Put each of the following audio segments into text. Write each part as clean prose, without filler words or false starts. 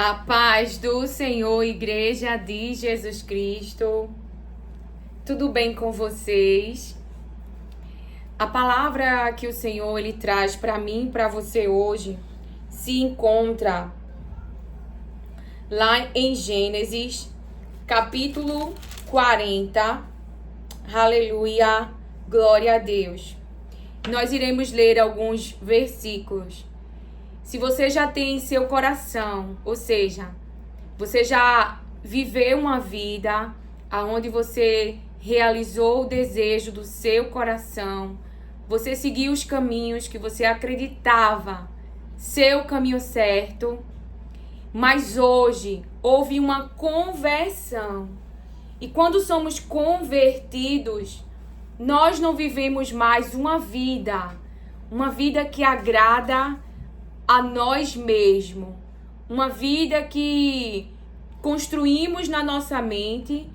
A paz do Senhor, Igreja de Jesus Cristo. Tudo bem com vocês? A palavra que o Senhor ele traz para mim e para você hoje se encontra lá em Gênesis, capítulo 40. Aleluia, glória a Deus. Nós iremos ler alguns versículos. Se você já tem em seu coração, ou seja, você já viveu uma vida onde você realizou o desejo do seu coração, você seguiu os caminhos que você acreditava ser o caminho certo, mas hoje houve uma conversão. E quando somos convertidos, nós não vivemos mais uma vida que agrada a nós mesmos, uma vida que construímos na nossa mente,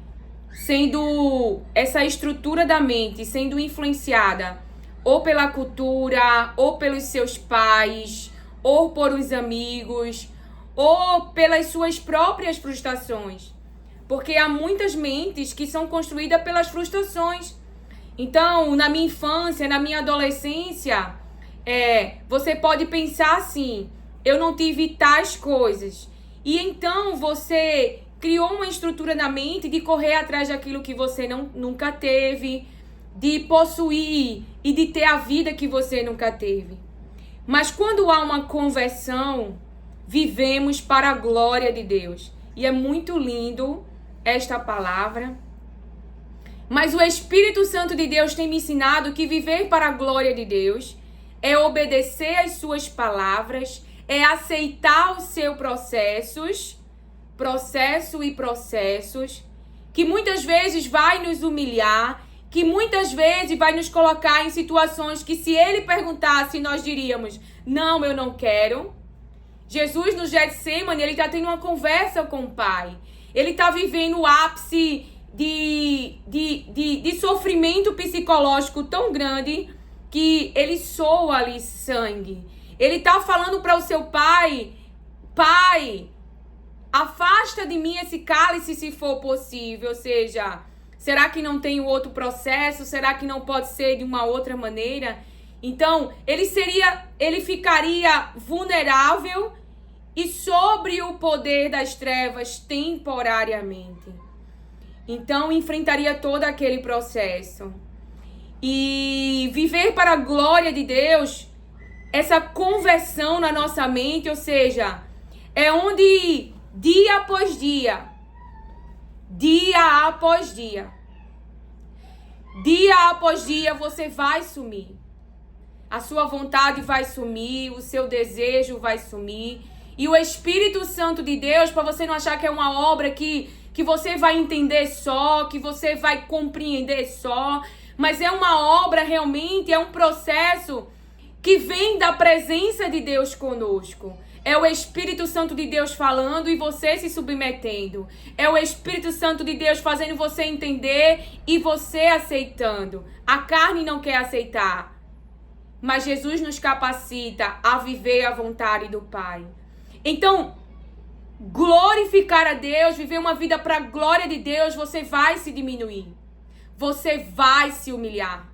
sendo essa estrutura da mente sendo influenciada ou pela cultura, ou pelos seus pais, ou por os amigos, ou pelas suas próprias frustrações. Porque há muitas mentes que são construídas pelas frustrações. Então, na minha infância, na minha adolescência, você pode pensar assim: eu não tive tais coisas. E então você criou uma estrutura na mente de correr atrás daquilo que você nunca teve, de possuir e de ter a vida que você nunca teve. Mas quando há uma conversão, vivemos para a glória de Deus. E é muito lindo esta palavra. Mas o Espírito Santo de Deus tem me ensinado que viver para a glória de Deus é obedecer às suas palavras, é aceitar os seus processos, que muitas vezes vai nos humilhar, que muitas vezes vai nos colocar em situações que, se ele perguntasse, nós diríamos: não, eu não quero. Jesus no Getsemane, ele está tendo uma conversa com o Pai. Ele está vivendo o ápice de sofrimento psicológico tão grande que ele soa ali sangue. Ele está falando para o seu pai: Pai, afasta de mim esse cálice se for possível. Ou seja, será que não tem outro processo? Será que não pode ser de uma outra maneira? Então, ele ficaria vulnerável e sobre o poder das trevas temporariamente. Então, enfrentaria todo aquele processo. E viver para a glória de Deus, essa conversão na nossa mente, ou seja, é onde dia após dia você vai sumir. A sua vontade vai sumir, o seu desejo vai sumir. E o Espírito Santo de Deus, para você não achar que é uma obra que você vai entender só, que você vai compreender só, mas é uma obra realmente, é um processo que vem da presença de Deus conosco. É o Espírito Santo de Deus falando e você se submetendo. É o Espírito Santo de Deus fazendo você entender e você aceitando. A carne não quer aceitar, mas Jesus nos capacita a viver a vontade do Pai. Então, glorificar a Deus, viver uma vida para a glória de Deus, você vai se diminuir. Você vai se humilhar.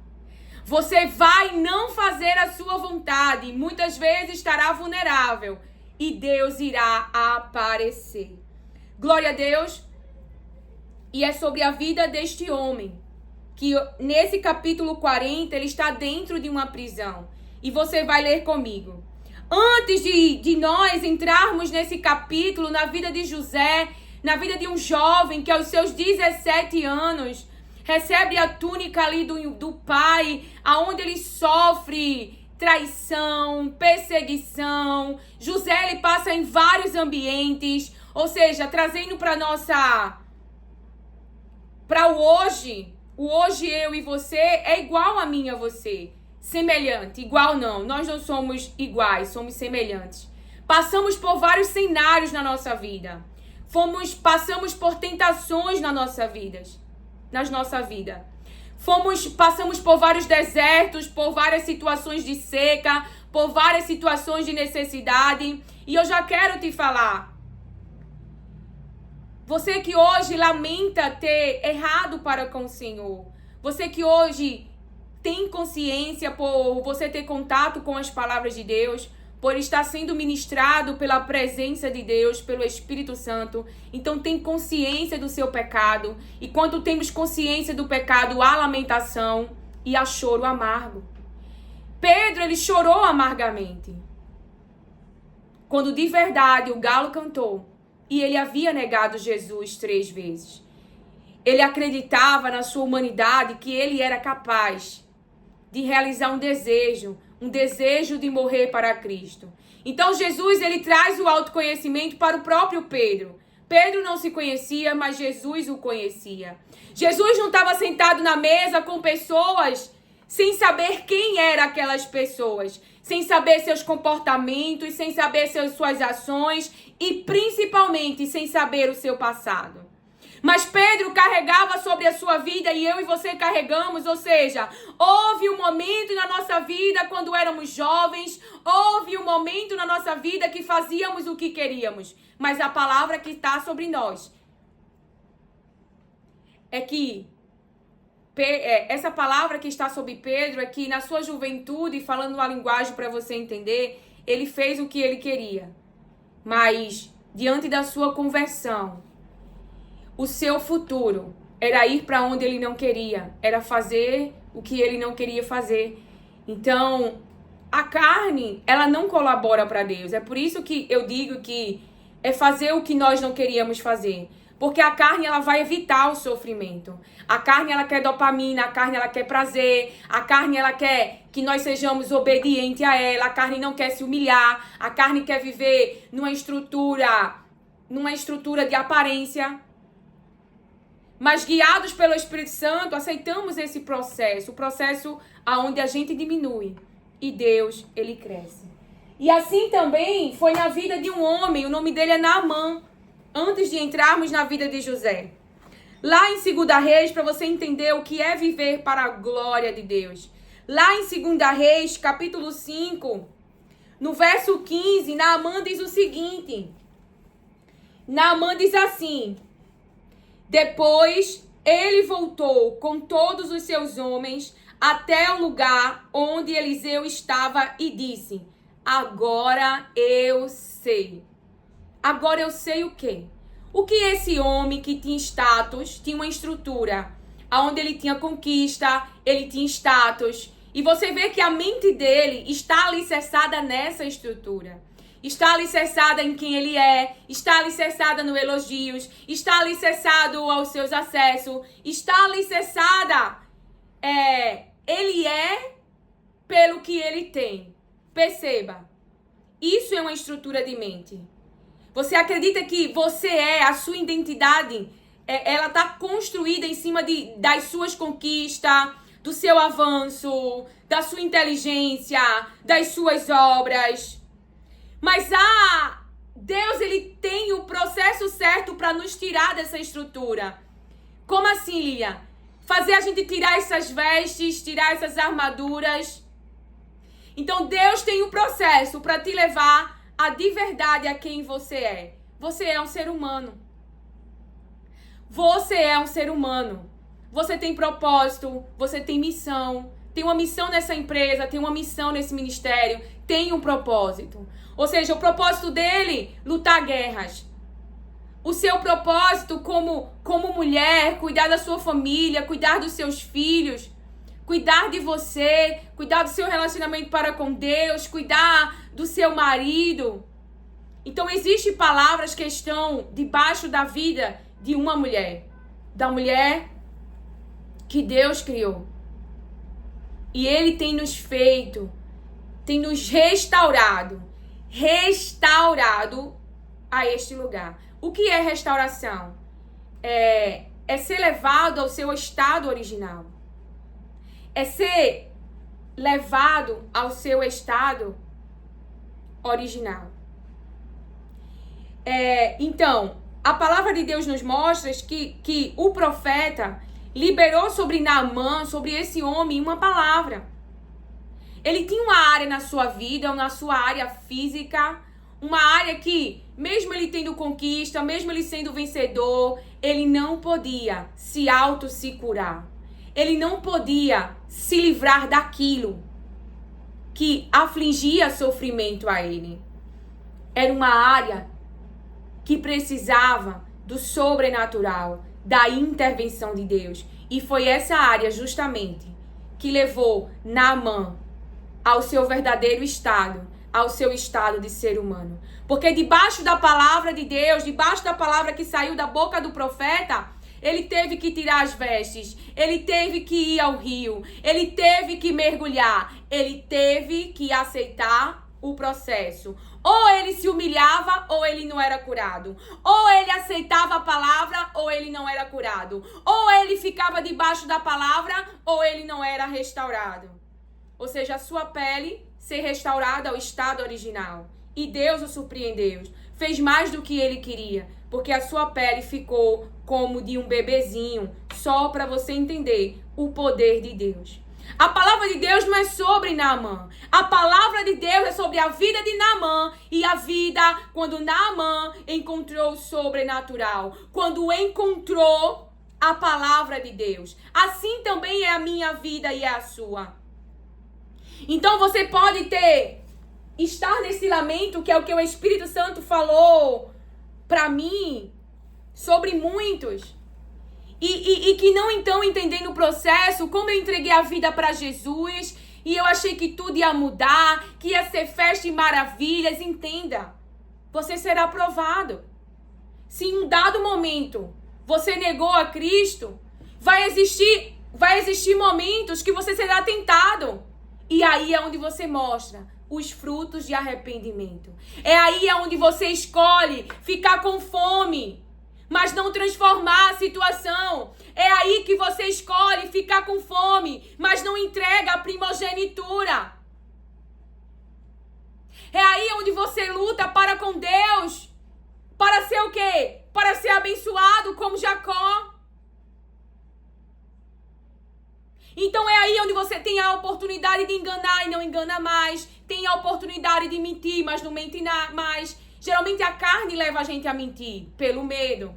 Você vai não fazer a sua vontade. Muitas vezes estará vulnerável. E Deus irá aparecer. Glória a Deus. E é sobre a vida deste homem, que nesse capítulo 40, ele está dentro de uma prisão. E você vai ler comigo. Antes de nós entrarmos nesse capítulo, na vida de José, na vida de um jovem que aos seus 17 anos recebe a túnica ali do pai, aonde ele sofre traição, perseguição. José, ele passa em vários ambientes, ou seja, trazendo para o hoje eu e você é igual a mim e a você. Semelhante, igual não, nós não somos iguais, somos semelhantes. Passamos por vários cenários na nossa vida. Passamos por tentações nas nossa vida. Passamos por vários desertos, por várias situações de seca, por várias situações de necessidade. E eu já quero te falar, Você que hoje lamenta ter errado para com o Senhor. Você que hoje tem consciência por você ter contato com as palavras de Deus, por estar sendo ministrado pela presença de Deus, pelo Espírito Santo. Então tem consciência do seu pecado. E quando temos consciência do pecado, há lamentação e há choro amargo. Pedro, ele chorou amargamente. Quando de verdade o galo cantou e ele havia negado Jesus 3 vezes. Ele acreditava na sua humanidade que ele era capaz de realizar um desejo de morrer para Cristo. Então Jesus, ele traz o autoconhecimento para o próprio Pedro. Pedro não se conhecia, mas Jesus o conhecia. Jesus não estava sentado na mesa com pessoas sem saber quem eram aquelas pessoas, sem saber seus comportamentos, sem saber suas ações e principalmente sem saber o seu passado. Mas Pedro carregava sobre a sua vida e eu e você carregamos, ou seja, houve um momento na nossa vida quando éramos jovens, houve um momento na nossa vida que fazíamos o que queríamos, mas a palavra que está sobre nós é que essa palavra que está sobre Pedro é que na sua juventude, falando uma linguagem para você entender, ele fez o que ele queria, mas diante da sua conversão, o seu futuro era ir para onde ele não queria, era fazer o que ele não queria fazer. Então, a carne, ela não colabora para Deus. É por isso que eu digo que é fazer o que nós não queríamos fazer. Porque a carne, ela vai evitar o sofrimento. A carne, ela quer dopamina, a carne, ela quer prazer. A carne, ela quer que nós sejamos obedientes a ela. A carne não quer se humilhar. A carne quer viver numa estrutura de aparência. Mas guiados pelo Espírito Santo, aceitamos esse processo. O processo onde a gente diminui e Deus, ele cresce. E assim também foi na vida de um homem, o nome dele é Naamã. Antes de entrarmos na vida de José. Lá em 2 Reis, para você entender o que é viver para a glória de Deus. Lá em 2 Reis, capítulo 5, no verso 15, Naamã diz o seguinte. Naamã diz assim: depois ele voltou com todos os seus homens até o lugar onde Eliseu estava e disse: agora eu sei. Agora eu sei o quê? O que esse homem que tinha status, tinha uma estrutura, onde ele tinha conquista, ele tinha status. E você vê que a mente dele está alicerçada nessa estrutura. Está alicerçada em quem ele é, está alicerçada no elogios, está alicerçado aos seus acessos, está alicerçada, ele é pelo que ele tem. Perceba, isso é uma estrutura de mente. Você acredita que a sua identidade, ela está construída em cima das suas conquistas, do seu avanço, da sua inteligência, das suas obras. Mas Deus, ele tem o processo certo para nos tirar dessa estrutura. Como assim, Lilian? Fazer a gente tirar essas vestes, tirar essas armaduras. Então Deus tem um processo para te levar de verdade a quem você é. Você é um ser humano. Você é um ser humano. Você tem propósito, você tem missão. Tem uma missão nessa empresa, tem uma missão nesse ministério, tem um propósito. Ou seja, o propósito dele, lutar guerras. O seu propósito como mulher, cuidar da sua família, cuidar dos seus filhos, cuidar de você, cuidar do seu relacionamento para com Deus, cuidar do seu marido. Então, existem palavras que estão debaixo da vida de uma mulher. Da mulher que Deus criou. E Ele tem nos feito, tem nos restaurado a este lugar. O que é restauração? É ser levado ao seu estado original. É ser levado ao seu estado original. Então, a palavra de Deus nos mostra que o profeta liberou sobre Naamã, sobre esse homem, uma palavra. Ele tinha uma área na sua vida, ou na sua área física, Uma área que, mesmo ele tendo conquista, mesmo ele sendo vencedor, ele não podia se curar. Ele não podia se livrar daquilo que afligia sofrimento a ele. Era uma área que precisava do sobrenatural, da intervenção de Deus. E foi essa área justamente que levou Naamã ao seu verdadeiro estado, ao seu estado de ser humano. Porque debaixo da palavra de Deus, debaixo da palavra que saiu da boca do profeta, ele teve que tirar as vestes, ele teve que ir ao rio, ele teve que mergulhar, ele teve que aceitar o processo. Ou ele se humilhava, ou ele não era curado. Ou ele aceitava a palavra, ou ele não era curado. Ou ele ficava debaixo da palavra, ou ele não era restaurado. Ou seja, a sua pele ser restaurada ao estado original. E Deus o surpreendeu. Fez mais do que ele queria. Porque a sua pele ficou como de um bebezinho. Só para você entender o poder de Deus. A palavra de Deus não é sobre Naamã. A palavra de Deus é sobre a vida de Naamã. E a vida quando Naamã encontrou o sobrenatural. Quando encontrou a palavra de Deus. Assim também é a minha vida e é a sua. Então você pode estar nesse lamento, que é o que o Espírito Santo falou para mim, sobre muitos. E que não estão entendendo o processo, como eu entreguei a vida para Jesus, e eu achei que tudo ia mudar, que ia ser festa e maravilhas. Entenda, você será provado. Se em um dado momento você negou a Cristo, vai existir momentos que você será tentado. E aí é onde você mostra os frutos de arrependimento. É aí onde você escolhe ficar com fome, mas não transformar a situação. É aí que você escolhe ficar com fome, mas não entrega a primogenitura. É aí onde você luta para com Deus, para ser o quê? Para ser abençoado como Jacó. Então é aí onde você tem a oportunidade de enganar e não engana mais. Tem a oportunidade de mentir, mas não mente mais. Geralmente a carne leva a gente a mentir, pelo medo.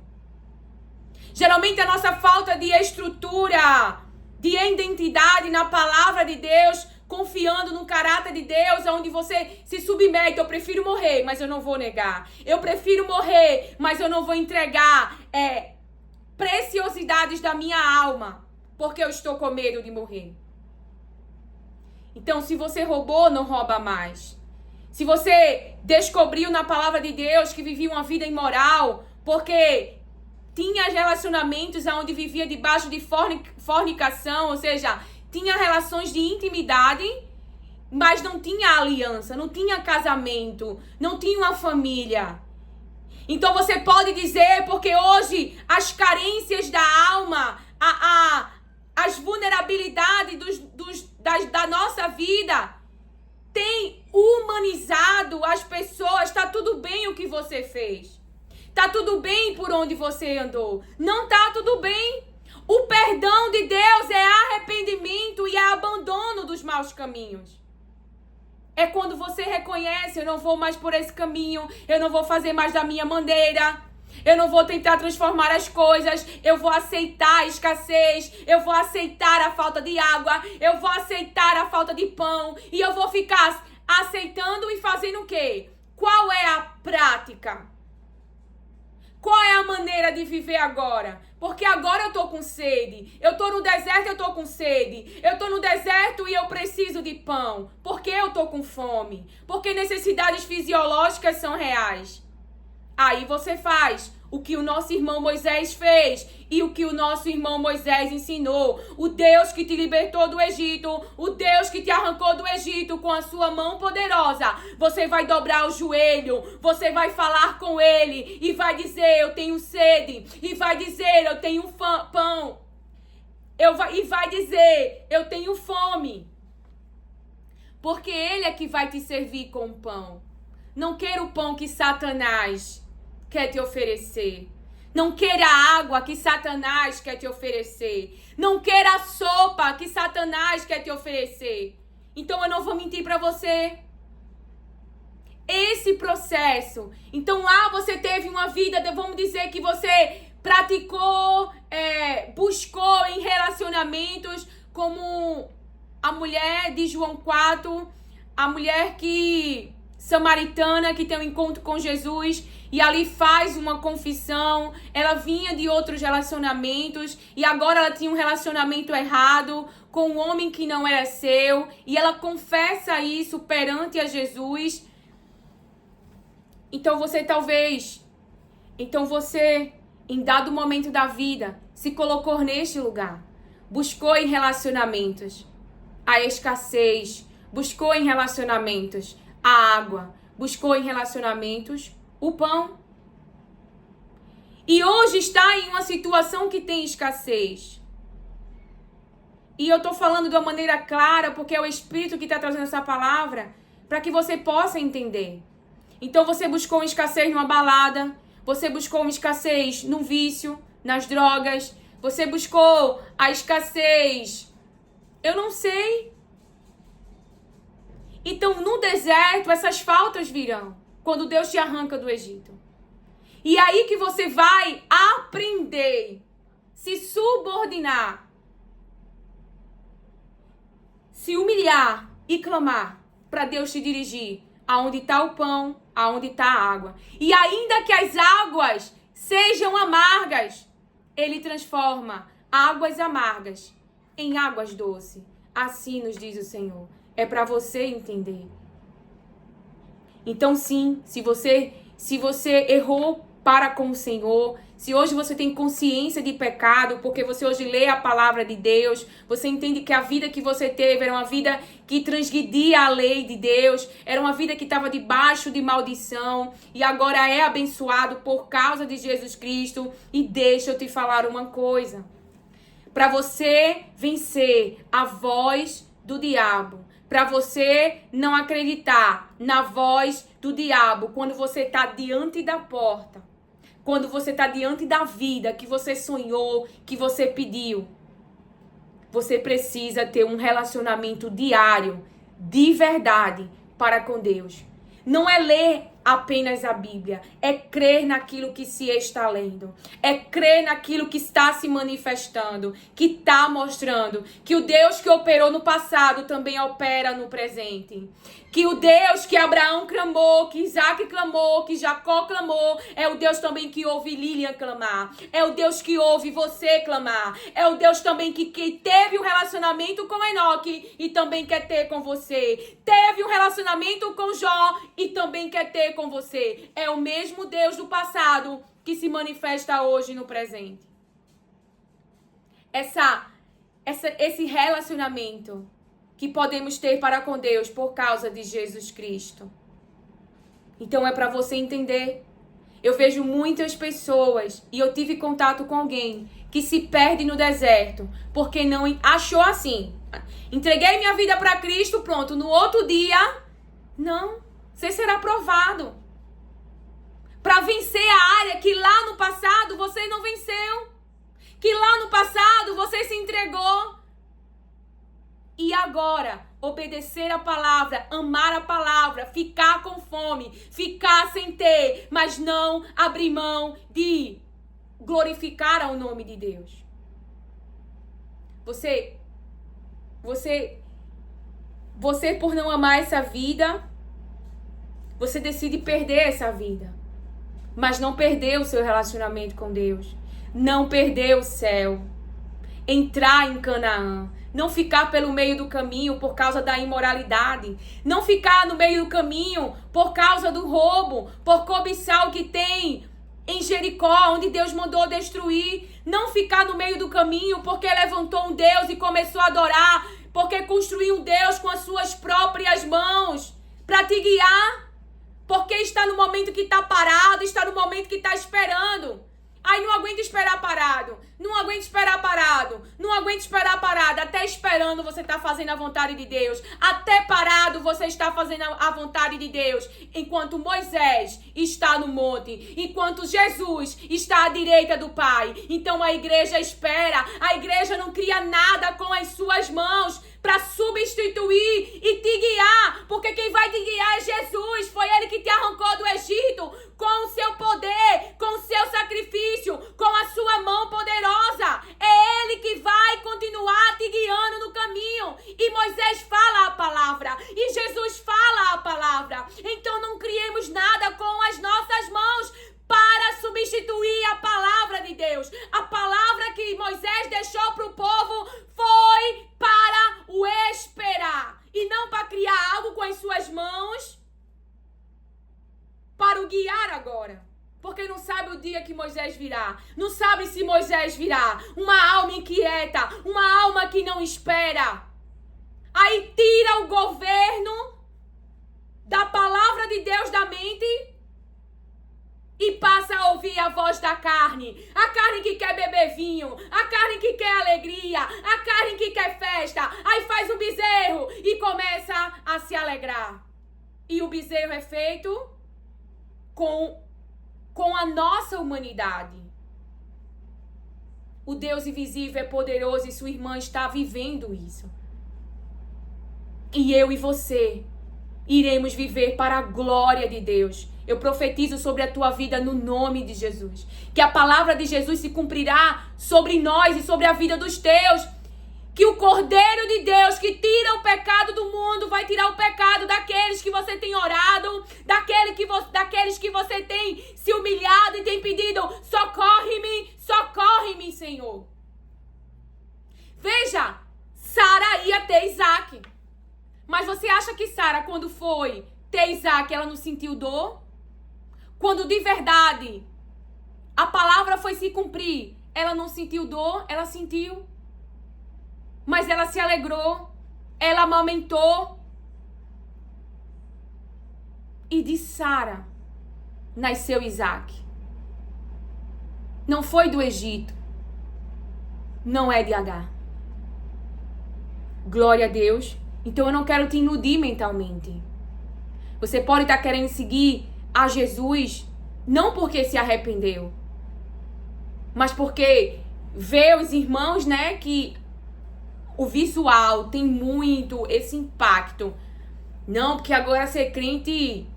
Geralmente a nossa falta de estrutura, de identidade na palavra de Deus, confiando no caráter de Deus, onde você se submete. Eu prefiro morrer, mas eu não vou negar. Eu prefiro morrer, mas eu não vou entregar preciosidades da minha alma, porque eu estou com medo de morrer. Então, se você roubou, não rouba mais. Se você descobriu na palavra de Deus que vivia uma vida imoral, porque tinha relacionamentos onde vivia debaixo de fornicação, ou seja, tinha relações de intimidade, mas não tinha aliança, não tinha casamento, não tinha uma família. Então você pode dizer, porque hoje as carências da alma, as vulnerabilidades da nossa vida tem humanizado as pessoas. Tá tudo bem o que você fez. Tá tudo bem por onde você andou. Não tá tudo bem. O perdão de Deus é arrependimento e é abandono dos maus caminhos. É quando você reconhece: eu não vou mais por esse caminho, eu não vou fazer mais da minha maneira, eu não vou tentar transformar as coisas, eu vou aceitar a escassez, eu vou aceitar a falta de água, eu vou aceitar a falta de pão, e eu vou ficar aceitando e fazendo o quê? Qual é a prática? Qual é a maneira de viver agora? Porque agora eu tô com sede. Eu tô no deserto, eu tô com sede. Eu tô no deserto e eu preciso de pão. Porque eu tô com fome. Porque necessidades fisiológicas são reais. Aí você faz o que o nosso irmão Moisés fez e o que o nosso irmão Moisés ensinou. O Deus que te libertou do Egito, o Deus que te arrancou do Egito com a sua mão poderosa. Você vai dobrar o joelho, você vai falar com ele e vai dizer: eu tenho sede, e vai dizer: eu tenho pão, e vai dizer: eu tenho fome. Porque ele é que vai te servir com o pão. Não queira o pão que Satanás quer te oferecer. Não queira a água que Satanás quer te oferecer. Não queira a sopa que Satanás quer te oferecer. Então eu não vou mentir para você. esse processo. Então lá você teve uma vida, vamos dizer que você praticou, buscou em relacionamentos, como a mulher de João 4, a mulher samaritana que tem um encontro com Jesus e ali faz uma confissão. Ela vinha de outros relacionamentos e agora ela tinha um relacionamento errado com um homem que não era seu e ela confessa isso perante a Jesus. Então você em dado momento da vida se colocou neste lugar, buscou em relacionamentos a escassez, buscou em relacionamentos a água, buscou em relacionamentos o pão. E hoje está em uma situação que tem escassez. E eu estou falando de uma maneira clara, porque é o Espírito que está trazendo essa palavra, para que você possa entender. Então você buscou uma escassez numa balada, você buscou uma escassez num vício, nas drogas, você buscou a escassez, eu não sei. Então, no deserto, essas faltas virão quando Deus te arranca do Egito. E aí que você vai aprender, se subordinar, se humilhar e clamar para Deus te dirigir aonde está o pão, aonde está a água. E ainda que as águas sejam amargas, Ele transforma águas amargas em águas doces. Assim nos diz o Senhor. É para você entender. Então sim, se você errou para com o Senhor, se hoje você tem consciência de pecado, porque você hoje lê a palavra de Deus, você entende que a vida que você teve era uma vida que transgredia a lei de Deus, era uma vida que estava debaixo de maldição, e agora é abençoado por causa de Jesus Cristo. E deixa eu te falar uma coisa. Para você vencer a voz do diabo, para você não acreditar na voz do diabo quando você está diante da porta, quando você está diante da vida que você sonhou, que você pediu, você precisa ter um relacionamento diário, de verdade, para com Deus. Não é ler apenas a Bíblia, é crer naquilo que se está lendo, é crer naquilo que está se manifestando, que está mostrando que o Deus que operou no passado também opera no presente, que o Deus que Abraão clamou, que Isaac clamou, que Jacó clamou, é o Deus também que ouve Lilian clamar, é o Deus que ouve você clamar, é o Deus também que teve um relacionamento com Enoque e também quer ter com você, teve um relacionamento com Jó e também quer ter com você. É o mesmo Deus do passado que se manifesta hoje no presente. Esse relacionamento que podemos ter para com Deus por causa de Jesus Cristo. Então é para você entender. Eu vejo muitas pessoas, e eu tive contato com alguém que se perde no deserto porque não achou assim. Entreguei minha vida para Cristo, pronto. No outro dia, não. Você será provado. Para vencer a área que lá no passado você não venceu. Que lá no passado você se entregou. E agora, obedecer a palavra, amar a palavra, ficar com fome, ficar sem ter, mas não abrir mão de glorificar ao nome de Deus. Você por não amar essa vida, você decide perder essa vida. Mas não perder o seu relacionamento com Deus. Não perder o céu. Entrar em Canaã. Não ficar pelo meio do caminho por causa da imoralidade. Não ficar no meio do caminho por causa do roubo, por cobiçar o que tem em Jericó, onde Deus mandou destruir. Não ficar no meio do caminho porque levantou um Deus e começou a adorar, porque construiu um Deus com as suas próprias mãos para te guiar. Porque está no momento que está parado, está no momento que está esperando. Ai, não aguento esperar parado. Não aguento esperar parado. Não aguento esperar parado. Até esperando você está fazendo a vontade de Deus. Até parado você está fazendo a vontade de Deus. Enquanto Moisés está no monte. Enquanto Jesus está à direita do Pai. Então a igreja espera. A igreja não cria nada com as suas mãos. para substituir e te guiar, porque quem vai te guiar é Jesus. Foi Ele que te arrancou do Egito com o seu poder, com o seu sacrifício, com a sua mão poderosa. É Ele que vai continuar te guiando no caminho. E Moisés fala a palavra, e Jesus fala a palavra. Então não criemos nada com as nossas mãos para substituir a palavra de Deus. A palavra que Moisés deixou para o povo foi para o esperar. E não para criar algo com as suas mãos para o guiar agora. Porque não sabe o dia que Moisés virá. Não sabe se Moisés virá. Uma alma inquieta, uma alma que não espera. Aí tira o governo da palavra de Deus da mente e passa a ouvir a voz da carne. A carne que quer beber vinho. A carne que quer alegria. A carne que quer festa. Aí faz o bezerro e começa a se alegrar. E o bezerro é feito com a nossa humanidade. O Deus invisível é poderoso e sua irmã está vivendo isso. E eu e você iremos viver para a glória de Deus. Eu profetizo sobre a tua vida no nome de Jesus. Que a palavra de Jesus se cumprirá sobre nós e sobre a vida dos teus. Que o Cordeiro de Deus que tira o pecado do mundo vai tirar o pecado daqueles que você tem orado, daqueles que você tem se humilhado e tem pedido: socorre-me, Senhor. Veja, Sara ia ter Isaac. Mas você acha que Sara, quando foi ter Isaac, ela não sentiu dor? Quando de verdade a palavra foi se cumprir, ela não sentiu dor? Ela sentiu. Mas ela se alegrou, ela amamentou. E de Sara nasceu Isaac. Não foi do Egito. Não é de Agar. Glória a Deus. Então eu não quero te iludir mentalmente. Você pode estar querendo seguir a Jesus não porque se arrependeu, mas porque vê os irmãos, né, que o visual tem muito esse impacto. Não, porque agora ser crente,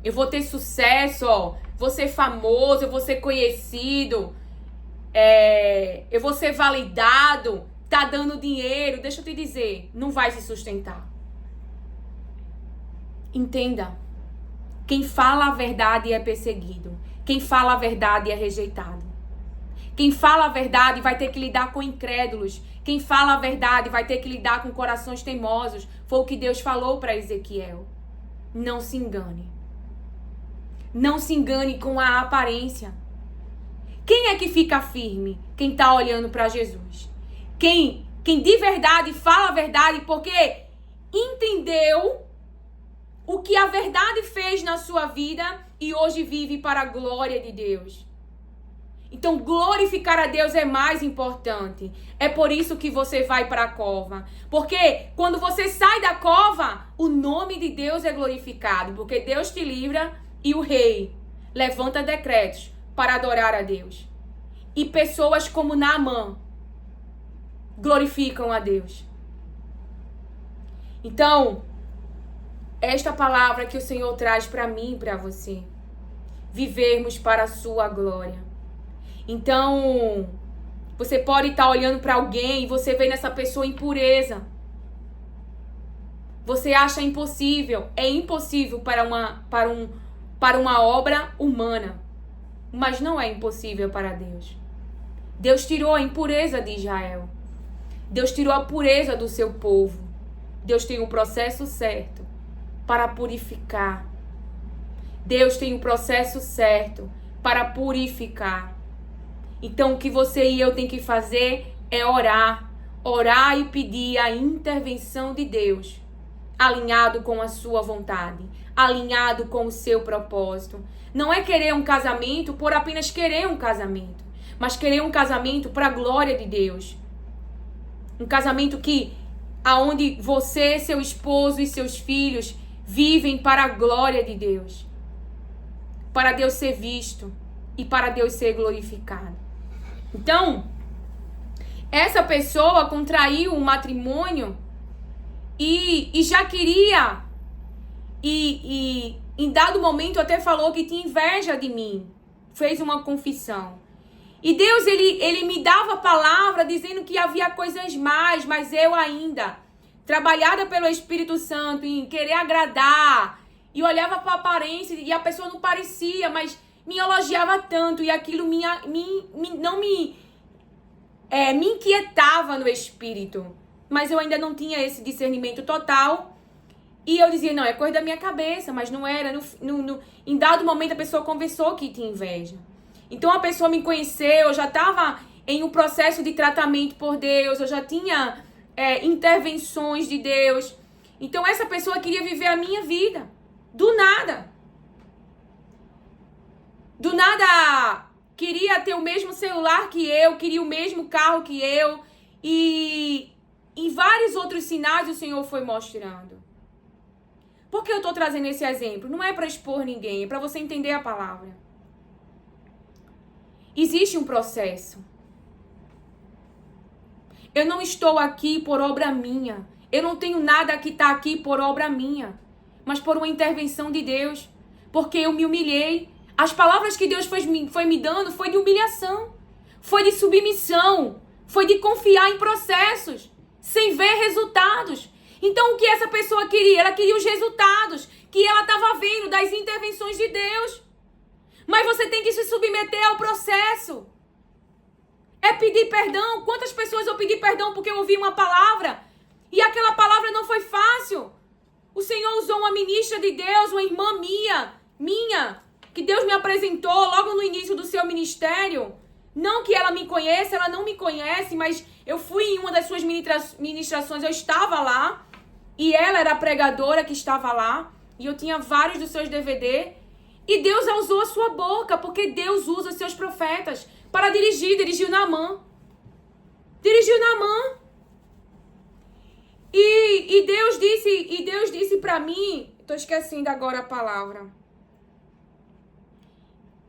eu vou ter sucesso, ó, vou ser famoso, eu vou ser conhecido, eu vou ser validado, tá dando dinheiro. Deixa eu te dizer, não vai se sustentar. Entenda, quem fala a verdade é perseguido, quem fala a verdade é rejeitado. Quem fala a verdade vai ter que lidar com incrédulos. Quem fala a verdade vai ter que lidar com corações teimosos. Foi o que Deus falou para Ezequiel. Não se engane. Não se engane com a aparência. Quem é que fica firme? Quem está olhando para Jesus. Quem de verdade fala a verdade porque entendeu o que a verdade fez na sua vida e hoje vive para a glória de Deus. Então, glorificar a Deus é mais importante. É por isso que você vai para a cova. Porque quando você sai da cova, o nome de Deus é glorificado. Porque Deus te livra e o rei levanta decretos para adorar a Deus. E pessoas como Naamã glorificam a Deus. Então, esta palavra que o Senhor traz para mim e para você. Vivermos para a sua glória. Então, você pode estar olhando para alguém e você vê nessa pessoa impureza. Você acha impossível. É impossível para uma obra humana. Mas não é impossível para Deus. Deus tirou a impureza de Israel. Deus tirou a pureza do seu povo. Deus tem um processo certo para purificar. Deus tem um processo certo para purificar. Então, o que você e eu tem que fazer é orar. Orar e pedir a intervenção de Deus. Alinhado com a sua vontade. Alinhado com o seu propósito. Não é querer um casamento por apenas querer um casamento. Mas querer um casamento para a glória de Deus. Um casamento aonde você, seu esposo e seus filhos vivem para a glória de Deus. Para Deus ser visto e para Deus ser glorificado. Então, essa pessoa contraiu um matrimônio e já queria, e em dado momento até falou que tinha inveja de mim. Fez uma confissão. E Deus, ele me dava a palavra dizendo que havia coisas mais, mas eu ainda, trabalhada pelo Espírito Santo, em querer agradar, e olhava para a aparência, e a pessoa não parecia, mas me elogiava tanto, e aquilo não me inquietava no espírito. Mas eu ainda não tinha esse discernimento total. E eu dizia, não, é coisa da minha cabeça, mas não era. Em dado momento a pessoa conversou que tinha inveja. Então a pessoa me conheceu, eu já estava em um processo de tratamento por Deus, eu já tinha intervenções de Deus. Então essa pessoa queria viver a minha vida. Do nada. Do nada queria ter o mesmo celular que eu, queria o mesmo carro que eu. E em vários outros sinais o Senhor foi mostrando. Por que eu estou trazendo esse exemplo? Não é para expor ninguém, é para você entender a palavra. Existe um processo. Eu não estou aqui por obra minha. Eu não tenho nada que está aqui por obra minha. Mas por uma intervenção de Deus. Porque eu me humilhei. As palavras que Deus foi me dando foi de humilhação. Foi de submissão. Foi de confiar em processos. Sem ver resultados. Então o que essa pessoa queria? Ela queria os resultados que ela estava vendo das intervenções de Deus. Mas você tem que se submeter ao processo. É pedir perdão. Quantas pessoas eu pedi perdão porque eu ouvi uma palavra e aquela palavra não foi fácil? O Senhor usou uma ministra de Deus, uma irmã minha, que Deus me apresentou logo no início do seu ministério. Não que ela me conheça, ela não me conhece, mas eu fui em uma das suas ministrações, eu estava lá, e ela era a pregadora que estava lá, e eu tinha vários dos seus DVD, e Deus usou a sua boca, porque Deus usa os seus profetas para dirigiu Naamã. Dirigiu Naamã. E Deus disse para mim, estou esquecendo agora a palavra,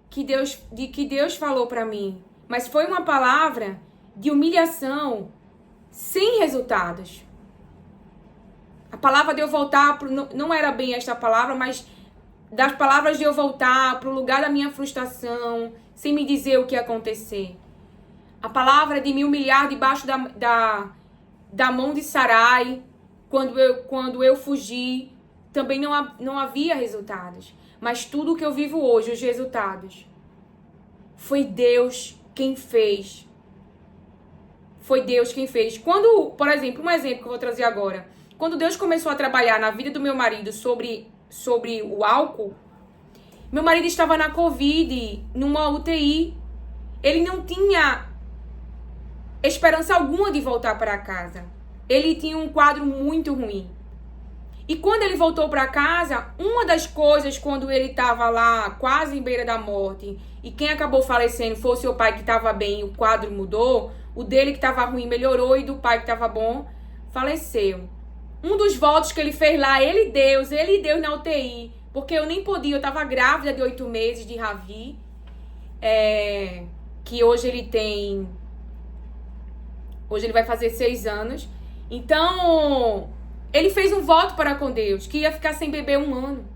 que Deus falou para mim, mas foi uma palavra de humilhação sem resultados. A palavra de eu voltar, não era bem esta palavra, mas das palavras de eu voltar para o lugar da minha frustração, sem me dizer o que ia acontecer. A palavra de me humilhar debaixo da mão de Sarai, quando eu fugi, também não havia resultados. Mas tudo que eu vivo hoje, os resultados, foi Deus quem fez. Foi Deus quem fez. Quando, por exemplo, um exemplo que eu vou trazer agora. Quando Deus começou a trabalhar na vida do meu marido sobre o álcool, meu marido estava na Covid, numa UTI. Ele não tinha esperança alguma de voltar para casa. Ele tinha um quadro muito ruim. E quando ele voltou para casa, uma das coisas, quando ele estava lá, quase em beira da morte, e quem acabou falecendo foi o seu pai que estava bem, o quadro mudou, o dele que estava ruim melhorou e do pai que estava bom, faleceu. Um dos votos que ele fez lá, ele deu na UTI, porque eu nem podia, eu estava grávida de 8 meses de Ravi, que hoje ele vai fazer 6 anos. Então, ele fez um voto para com Deus, que ia ficar sem bebê 1 ano.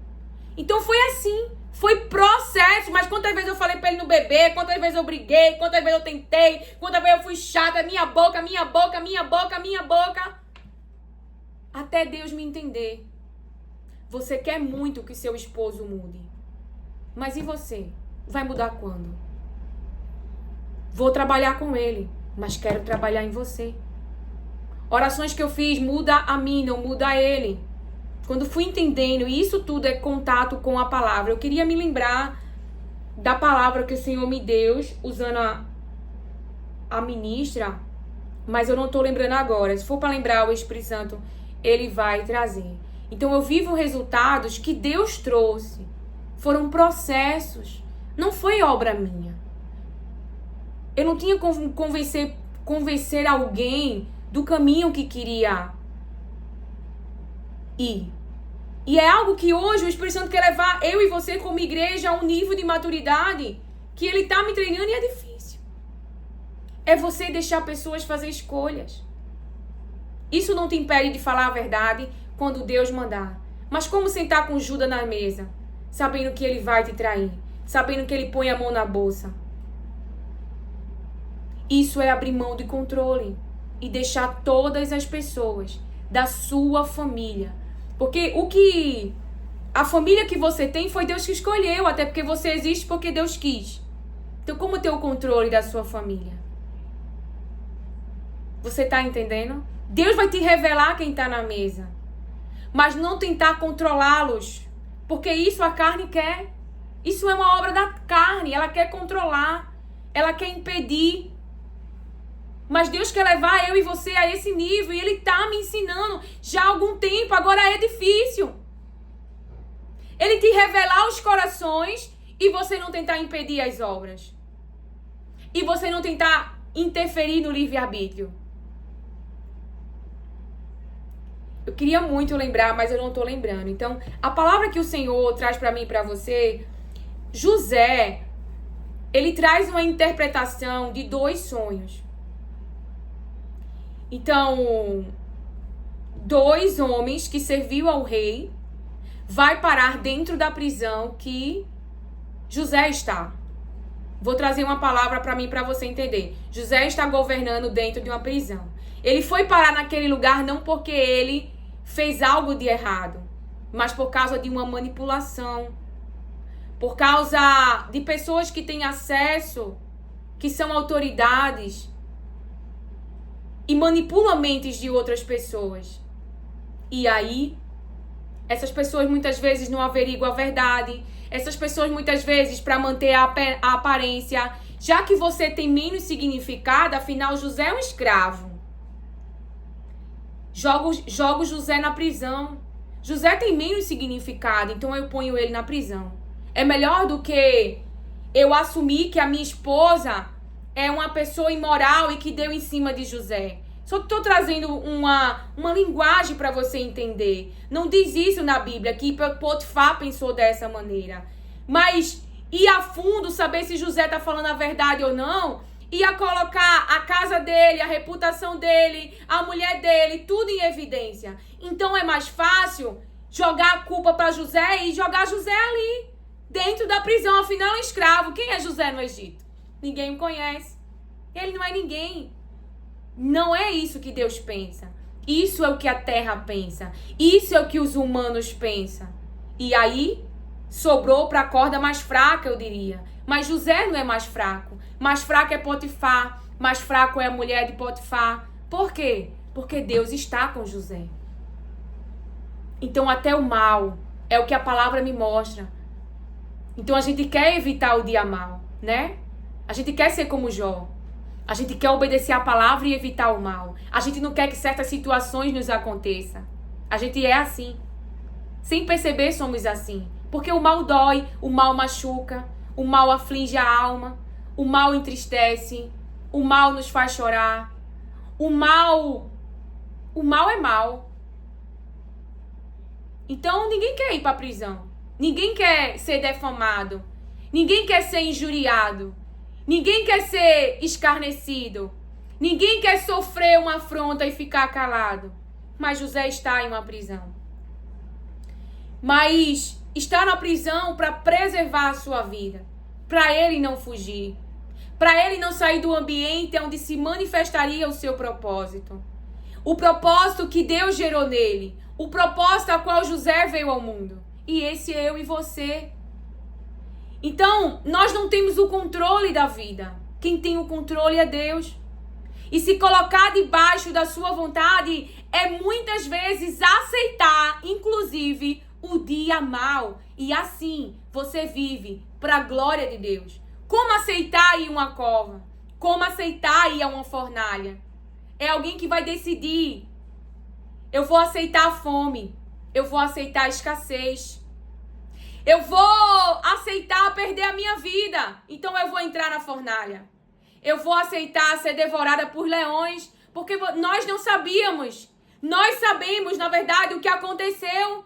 Então foi assim, foi processo. Mas quantas vezes eu falei para ele não beber, quantas vezes eu briguei, quantas vezes eu tentei, quantas vezes eu fui chata, minha boca, até Deus me entender. Você quer muito que seu esposo mude, mas e você? Vai mudar quando? Vou trabalhar com ele, mas quero trabalhar em você. Orações que eu fiz, muda a mim, não muda a ele. Quando fui entendendo, e isso tudo é contato com a palavra. Eu queria me lembrar da palavra que o Senhor me deu, usando a ministra, mas eu não estou lembrando agora. Se for para lembrar, o Espírito Santo, ele vai trazer. Então eu vivo resultados que Deus trouxe. Foram processos. Não foi obra minha. Eu não tinha como convencer alguém do caminho que queria ir. E é algo que hoje o Espírito Santo quer levar eu e você como igreja a um nível de maturidade que ele está me treinando e é difícil. É você deixar pessoas fazer escolhas. Isso não te impede de falar a verdade quando Deus mandar. Mas como sentar com Judas na mesa, sabendo que ele vai te trair, sabendo que ele põe a mão na bolsa? Isso é abrir mão de controle e deixar todas as pessoas da sua família. Porque a família que você tem foi Deus que escolheu, até porque você existe porque Deus quis. Então como ter o controle da sua família? Você está entendendo? Deus vai te revelar quem está na mesa. Mas não tentar controlá-los. Porque isso a carne quer. Isso é uma obra da carne. Ela quer controlar. Ela quer impedir. Mas Deus quer levar eu e você a esse nível. E Ele está me ensinando já há algum tempo. Agora é difícil. Ele te revelar os corações e você não tentar impedir as obras. E você não tentar interferir no livre-arbítrio. Eu queria muito lembrar, mas eu não estou lembrando. Então, a palavra que o Senhor traz para mim e para você, José, ele traz uma interpretação de 2 sonhos. Então, 2 homens que serviam ao rei vai parar dentro da prisão que José está. Vou trazer uma palavra para mim, para você entender. José está governando dentro de uma prisão. Ele foi parar naquele lugar não porque ele fez algo de errado, mas por causa de uma manipulação. Por causa de pessoas que têm acesso, que são autoridades e manipulam mentes de outras pessoas. E aí, essas pessoas muitas vezes não averiguam a verdade. Essas pessoas muitas vezes, para manter a aparência, já que você tem menos significado, afinal José é um escravo. Jogo José na prisão. José tem menos significado, então eu ponho ele na prisão. É melhor do que eu assumir que a minha esposa é uma pessoa imoral e que deu em cima de José. Só estou trazendo uma linguagem para você entender. Não diz isso na Bíblia, que Potifar pensou dessa maneira. Mas ir a fundo, saber se José está falando a verdade ou não, ia colocar a casa dele, a reputação dele, a mulher dele, tudo em evidência. Então é mais fácil jogar a culpa para José e jogar José ali, dentro da prisão. Afinal, é um escravo. Quem é José no Egito? Ninguém o conhece. Ele não é ninguém. Não é isso que Deus pensa. Isso é o que a terra pensa. Isso é o que os humanos pensam. E aí, sobrou para a corda mais fraca, eu diria. Mas José não é mais fraco. Mais fraco é Potifar. Mais fraco é a mulher de Potifar. Por quê? Porque Deus está com José. Então até o mal é o que a palavra me mostra. Então a gente quer evitar o dia mal, né? A gente quer ser como Jó. A gente quer obedecer a palavra e evitar o mal. A gente não quer que certas situações nos aconteçam. A gente é assim. Sem perceber somos assim. Porque o mal dói, o mal machuca, o mal aflige a alma, o mal entristece, o mal nos faz chorar. O mal é mal. Então ninguém quer ir para a prisão. Ninguém quer ser defamado. Ninguém quer ser injuriado. Ninguém quer ser escarnecido. Ninguém quer sofrer uma afronta e ficar calado. Mas José está em uma prisão. Mas está na prisão para preservar a sua vida. Para ele não fugir. Para ele não sair do ambiente onde se manifestaria o seu propósito. O propósito que Deus gerou nele. O propósito a qual José veio ao mundo. E esse é eu e você. Então, nós não temos o controle da vida. Quem tem o controle é Deus. E se colocar debaixo da sua vontade é muitas vezes aceitar, inclusive, o dia mal. E assim você vive para a glória de Deus. Como aceitar ir a uma cova? Como aceitar ir a uma fornalha? É alguém que vai decidir. Eu vou aceitar a fome. Eu vou aceitar a escassez. Eu vou aceitar perder a minha vida. Então eu vou entrar na fornalha. Eu vou aceitar ser devorada por leões. Porque nós não sabíamos. Nós sabemos, na verdade, o que aconteceu.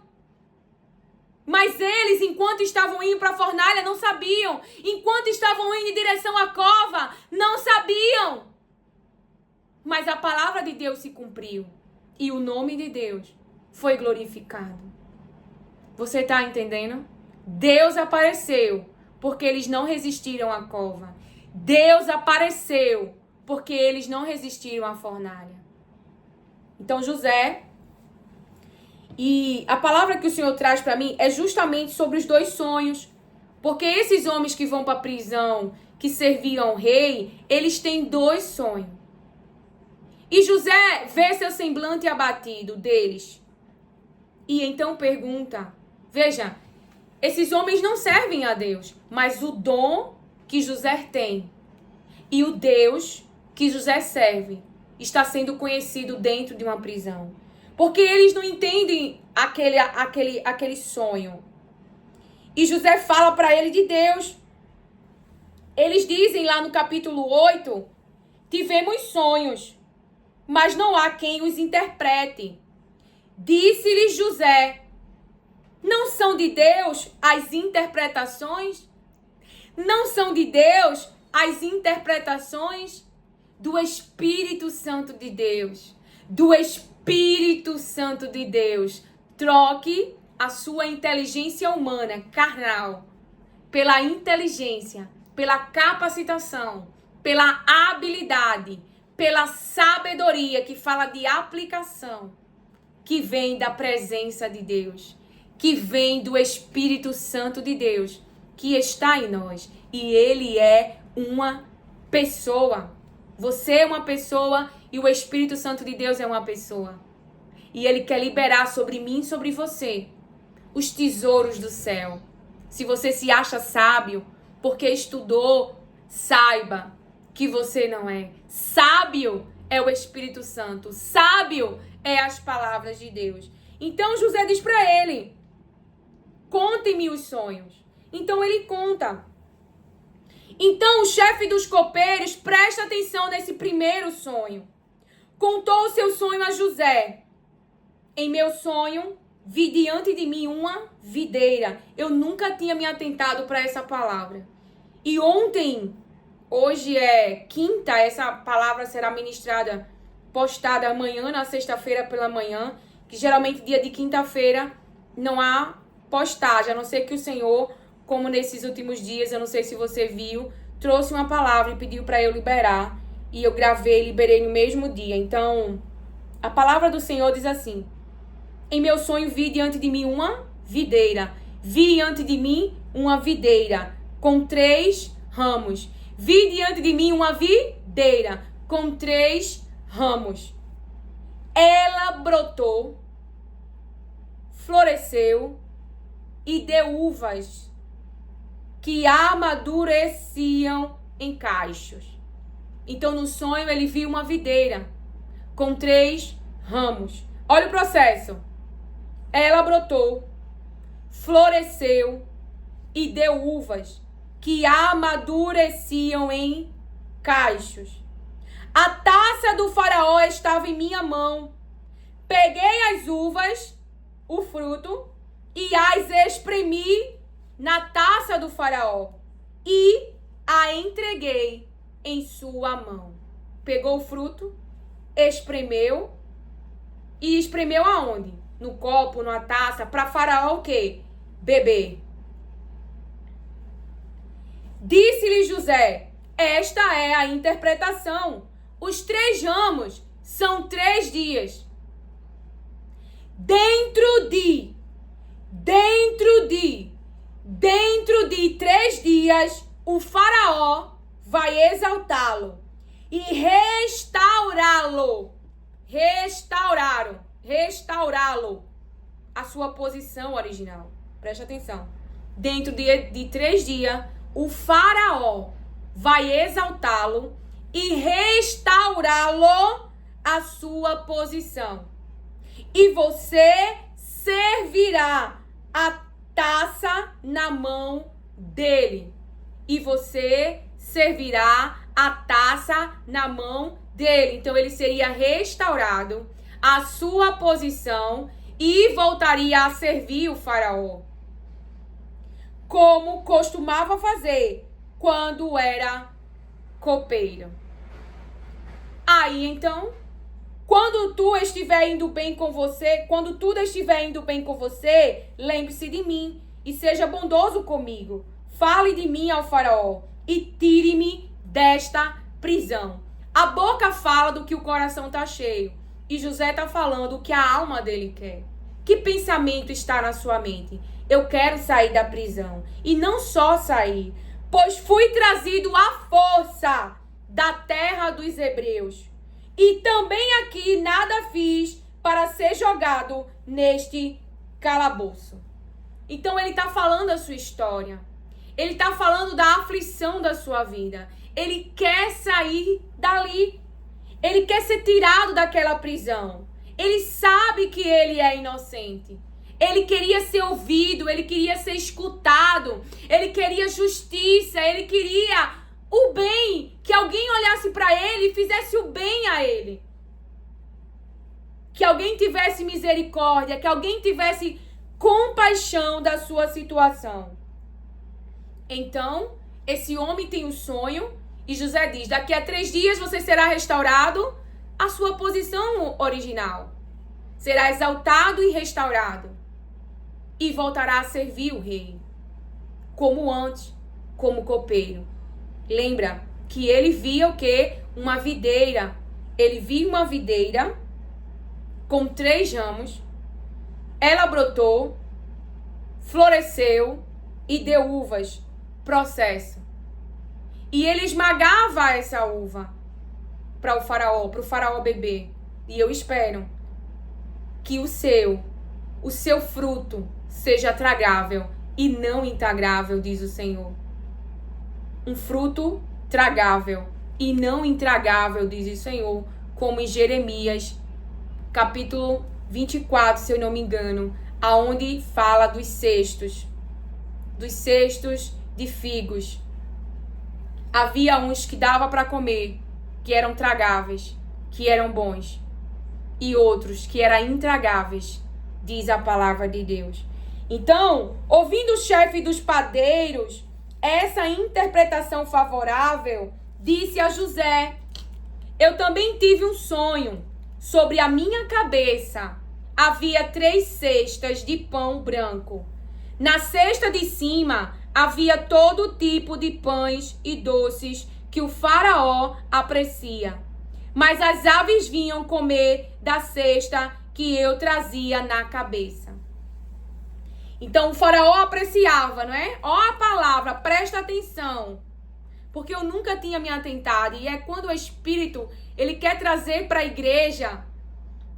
Mas eles, enquanto estavam indo para a fornalha, não sabiam. Enquanto estavam indo em direção à cova, não sabiam. Mas a palavra de Deus se cumpriu. E o nome de Deus foi glorificado. Você está entendendo? Deus apareceu porque eles não resistiram à cova. Deus apareceu porque eles não resistiram à fornalha. Então José... E a palavra que o Senhor traz para mim é justamente sobre os dois sonhos. Porque esses homens que vão para a prisão, que serviam ao rei, eles têm dois sonhos. E José vê seu semblante abatido deles. E então pergunta, veja, esses homens não servem a Deus, mas o dom que José tem e o Deus que José serve está sendo conhecido dentro de uma prisão. Porque eles não entendem aquele sonho. E José fala para ele de Deus. Eles dizem lá no capítulo 8, tivemos sonhos, mas não há quem os interprete. Disse-lhe José, não são de Deus as interpretações? Não são de Deus as interpretações do Espírito Santo de Deus? Do Espírito Santo de Deus. Troque a sua inteligência humana, carnal, pela inteligência, pela capacitação, pela habilidade, pela sabedoria que fala de aplicação, que vem da presença de Deus, que vem do Espírito Santo de Deus, que está em nós. E ele é uma pessoa. Você é uma pessoa e o Espírito Santo de Deus é uma pessoa. E ele quer liberar sobre mim e sobre você os tesouros do céu. Se você se acha sábio porque estudou, saiba que você não é. Sábio é o Espírito Santo. Sábio é as palavras de Deus. Então José diz para ele, conte-me os sonhos. Então ele conta. Então o chefe dos copeiros presta atenção nesse primeiro sonho. Contou o seu sonho a José. Em meu sonho, vi diante de mim uma videira. Eu nunca tinha me atentado para essa palavra. E ontem, hoje é quinta, essa palavra será ministrada, postada amanhã, na sexta-feira pela manhã, que geralmente dia de quinta-feira não há postagem, a não ser que o Senhor, como nesses últimos dias, eu não sei se você viu, trouxe uma palavra e pediu para eu liberar. E eu gravei e liberei no mesmo dia. Então, a palavra do Senhor diz assim, em meu sonho vi diante de mim uma videira. Vi diante de mim uma videira com 3 ramos. Vi diante de mim uma videira com 3 ramos. Ela brotou, floresceu e deu uvas que amadureciam em cachos. Então, no sonho, ele viu uma videira com 3 ramos. Olha o processo. Ela brotou, floresceu e deu uvas que amadureciam em cachos. A taça do faraó estava em minha mão. Peguei as uvas, o fruto, e as espremi na taça do faraó e a entreguei em sua mão. Pegou o fruto, espremeu e espremeu aonde? No copo, numa taça, para faraó o quê? Beber. Disse-lhe José, esta é a interpretação. Os 3 ramos são 3 dias. Dentro de 3 dias, o faraó vai exaltá-lo e restaurá-lo. Restaurá-lo a sua posição original. Preste atenção. Dentro de 3 dias, o faraó vai exaltá-lo e restaurá-lo a sua posição. E você servirá a taça na mão dele. E você servirá a taça na mão dele. Então ele seria restaurado a sua posição e voltaria a servir o faraó, como costumava fazer quando era copeiro. Aí, então, quando tudo estiver indo bem com você, lembre-se de mim e seja bondoso comigo. Fale de mim ao faraó e tire-me desta prisão. A boca fala do que o coração está cheio. E José está falando o que a alma dele quer. Que pensamento está na sua mente? Eu quero sair da prisão. E não só sair, pois fui trazido à força da terra dos hebreus. E também aqui nada fiz para ser jogado neste calabouço. Então ele está falando a sua história. Ele está falando da aflição da sua vida. Ele quer sair dali. Ele quer ser tirado daquela prisão. Ele sabe que ele é inocente. Ele queria ser ouvido, ele queria ser escutado. Ele queria justiça, ele queria o bem. Que alguém olhasse para ele e fizesse o bem a ele. Que alguém tivesse misericórdia, que alguém tivesse compaixão da sua situação. Então, esse homem tem um sonho e José diz, daqui a 3 dias você será restaurado à sua posição original. Será exaltado e restaurado. E voltará a servir o rei. Como antes, como copeiro. Lembra que ele via o quê? Uma videira. Ele viu uma videira com 3 ramos. Ela brotou, floresceu e deu uvas. Processo. E ele esmagava essa uva para o faraó beber. E eu espero que o seu fruto seja tragável e não intragável, diz o Senhor. Um fruto tragável e não intragável, diz o Senhor, como em Jeremias, capítulo 24, se eu não me engano, aonde fala dos cestos de figos. Havia uns que dava para comer, que eram tragáveis, que eram bons, e outros que eram intragáveis, diz a palavra de Deus. Então, ouvindo o chefe dos padeiros essa interpretação favorável, disse a José: eu também tive um sonho. Sobre a minha cabeça havia 3 cestas de pão branco. Na cesta de cima havia todo tipo de pães e doces que o faraó aprecia. Mas as aves vinham comer da cesta que eu trazia na cabeça. Então o faraó apreciava, não é? Ó a palavra, presta atenção. Porque eu nunca tinha me atentado. E é quando o Espírito, ele quer trazer para a igreja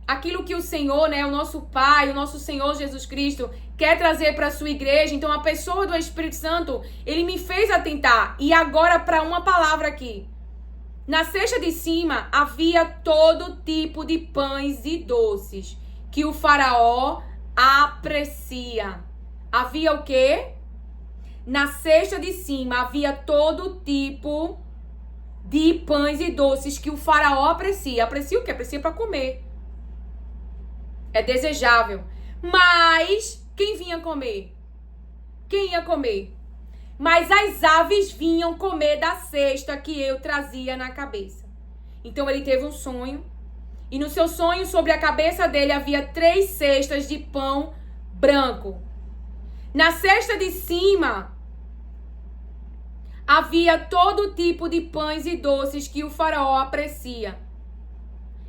aquilo que o Senhor, né, o nosso Pai, o nosso Senhor Jesus Cristo, quer trazer para a sua igreja. Então a pessoa do Espírito Santo, ele me fez atentar. E agora para uma palavra aqui. Na cesta de cima havia todo tipo de pães e doces que o faraó aprecia. Havia o quê? Na cesta de cima havia todo tipo de pães e doces que o faraó aprecia. Aprecia o quê? Aprecia para comer. É desejável. Mas quem vinha comer? Quem ia comer? Mas as aves vinham comer da cesta que eu trazia na cabeça. Então ele teve um sonho. E no seu sonho, sobre a cabeça dele, havia 3 cestas de pão branco. Na cesta de cima, havia todo tipo de pães e doces que o faraó aprecia.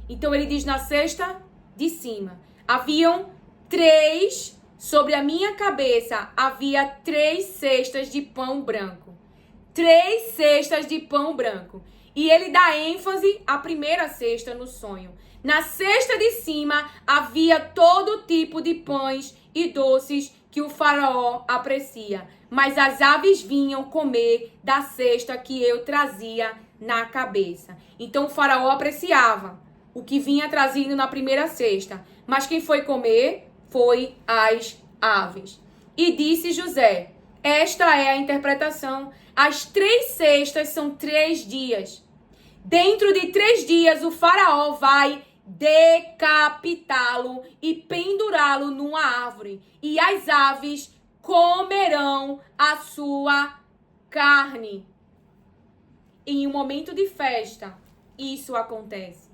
Então ele diz na cesta de cima. Haviam 3, sobre a minha cabeça, havia 3 cestas de pão branco. 3 cestas de pão branco. E ele dá ênfase à primeira cesta no sonho. Na cesta de cima havia todo tipo de pães e doces que o faraó aprecia. Mas as aves vinham comer da cesta que eu trazia na cabeça. Então o faraó apreciava o que vinha trazido na primeira cesta. Mas quem foi comer foi as aves. E disse José: esta é a interpretação. As 3 cestas são 3 dias. Dentro de 3 dias o faraó vai decapitá-lo e pendurá-lo numa árvore. E as aves comerão a sua carne. Em um momento de festa, isso acontece.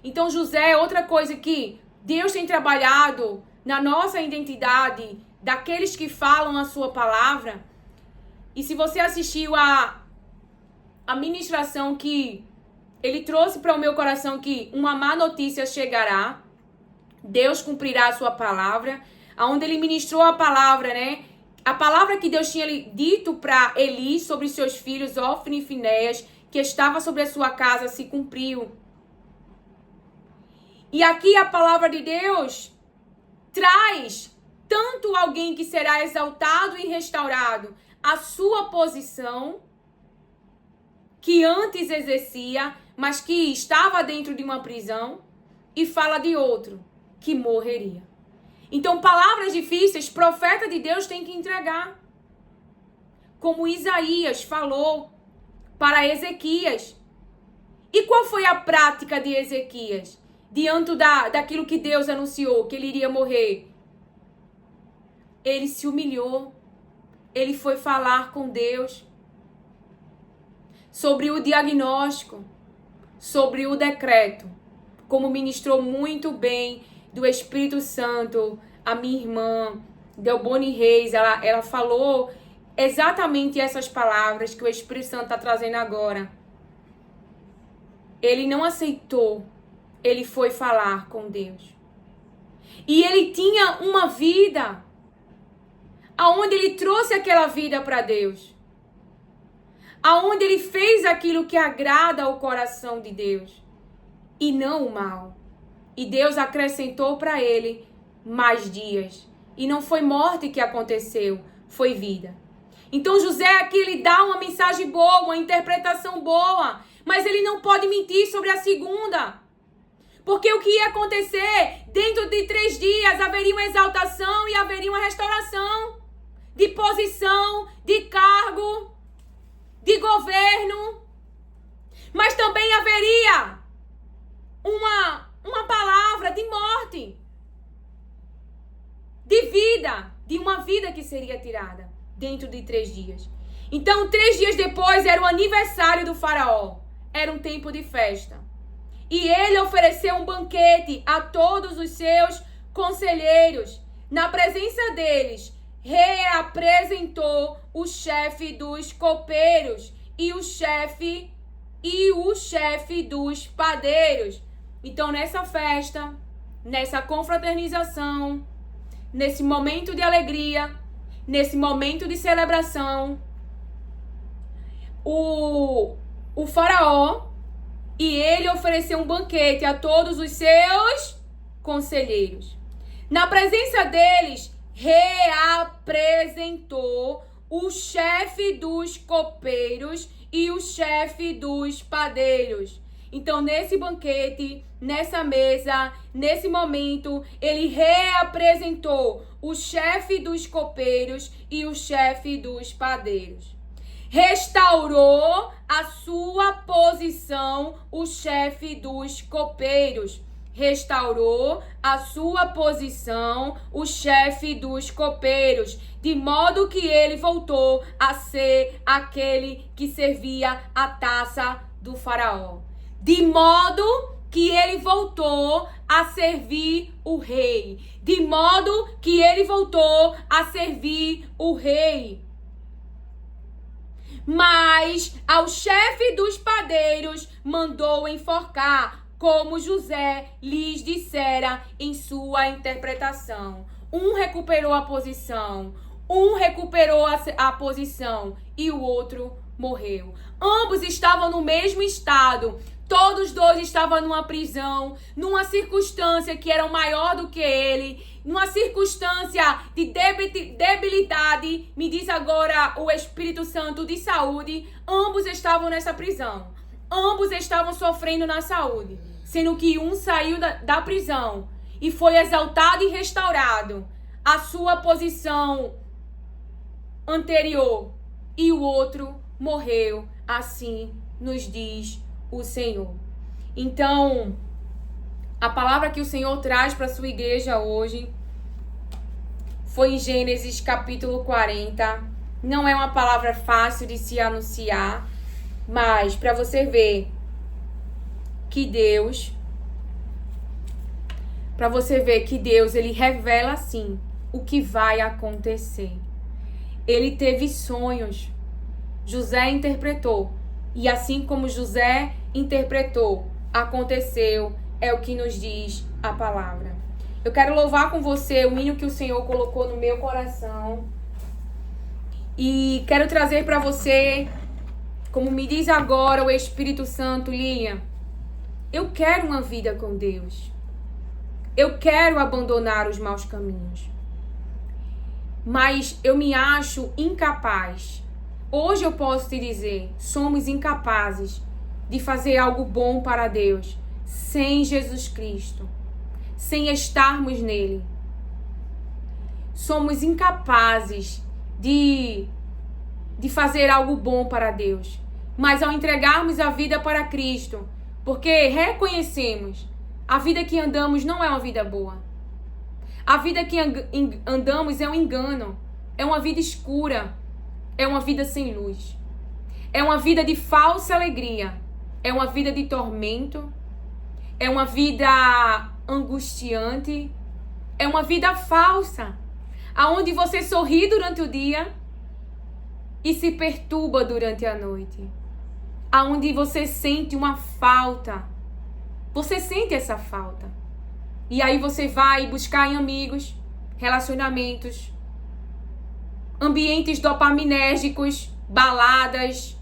Então José é outra coisa que Deus tem trabalhado na nossa identidade, daqueles que falam a sua palavra. E se você assistiu a ministração que ele trouxe para o meu coração, que uma má notícia chegará, Deus cumprirá a sua palavra, aonde ele ministrou a palavra, né? A palavra que Deus tinha dito para Eli sobre seus filhos, Ofni e Finéias, que estava sobre a sua casa, se cumpriu. E aqui a palavra de Deus traz tanto alguém que será exaltado e restaurado a sua posição, que antes exercia, mas que estava dentro de uma prisão, e fala de outro, que morreria. Então, palavras difíceis, profeta de Deus tem que entregar. Como Isaías falou para Ezequias. E qual foi a prática de Ezequias? Diante daquilo que Deus anunciou, que ele iria morrer. Ele se humilhou. Ele foi falar com Deus sobre o diagnóstico, sobre o decreto. Como ministrou muito bem do Espírito Santo, a minha irmã, Delboni Reis, ela falou exatamente essas palavras que o Espírito Santo está trazendo agora. Ele não aceitou, ele foi falar com Deus. E ele tinha uma vida, aonde ele trouxe aquela vida para Deus. Aonde ele fez aquilo que agrada ao coração de Deus. E não o mal. E Deus acrescentou para ele mais dias. E não foi morte que aconteceu, foi vida. Então José aqui ele dá uma mensagem boa, uma interpretação boa. Mas ele não pode mentir sobre a segunda. Porque o que ia acontecer? Dentro de 3 dias haveria uma exaltação e haveria uma restauração. De posição, de cargo, de governo. Mas também haveria uma palavra de morte, de vida, de uma vida que seria tirada dentro de 3 dias. Então, 3 dias depois era o aniversário do faraó. Era um tempo de festa. E ele ofereceu um banquete a todos os seus conselheiros. Na presença deles, reapresentou o chefe dos copeiros e o chefe dos padeiros. Então, nessa festa, nessa confraternização, nesse momento de alegria, nesse momento de celebração, o faraó, e ele ofereceu um banquete a todos os seus conselheiros. Na presença deles, reapresentou o chefe dos copeiros e o chefe dos padeiros. Então, nesse banquete, nessa mesa, nesse momento, ele reapresentou o chefe dos copeiros e o chefe dos padeiros. Restaurou a sua posição o chefe dos copeiros. Restaurou a sua posição o chefe dos copeiros, de modo que ele voltou a ser aquele que servia a taça do faraó. De modo que ele voltou a servir o rei. De modo que ele voltou a servir o rei. Mas ao chefe dos padeiros mandou enforcar, como José lhes dissera em sua interpretação. Um recuperou a posição, e o outro morreu. Ambos estavam no mesmo estado. Todos 2 estavam numa prisão, numa circunstância que era maior do que ele, numa circunstância de debilidade, me diz agora o Espírito Santo, de saúde. Ambos estavam nessa prisão. Ambos estavam sofrendo na saúde, sendo que um saiu da prisão e foi exaltado e restaurado a sua posição anterior, e o outro morreu, assim nos diz o Senhor. Então, a palavra que o Senhor traz para a sua igreja hoje foi em Gênesis capítulo 40. Não é uma palavra fácil de se anunciar, mas para você ver que Deus, para você ver que Deus, ele revela assim o que vai acontecer. Ele teve sonhos. José interpretou. E assim como José interpretou, aconteceu, é o que nos diz a palavra. Eu quero louvar com você o hino que o Senhor colocou no meu coração. E quero trazer para você, como me diz agora o Espírito Santo, Lilian, eu quero uma vida com Deus. Eu quero abandonar os maus caminhos. Mas eu me acho incapaz. Hoje eu posso te dizer, somos incapazes de fazer algo bom para Deus sem Jesus Cristo, sem estarmos nele. Somos incapazes de fazer algo bom para Deus. Mas ao entregarmos a vida para Cristo, porque reconhecemos, a vida que andamos não é uma vida boa. A vida que andamos é um engano, é uma vida escura, é uma vida sem luz. É uma vida de falsa alegria, é uma vida de tormento, é uma vida angustiante, é uma vida falsa, aonde você sorri durante o dia e se perturba durante a noite. Aonde você sente uma falta. Você sente essa falta. E aí você vai buscar em amigos, relacionamentos, ambientes dopaminérgicos, baladas.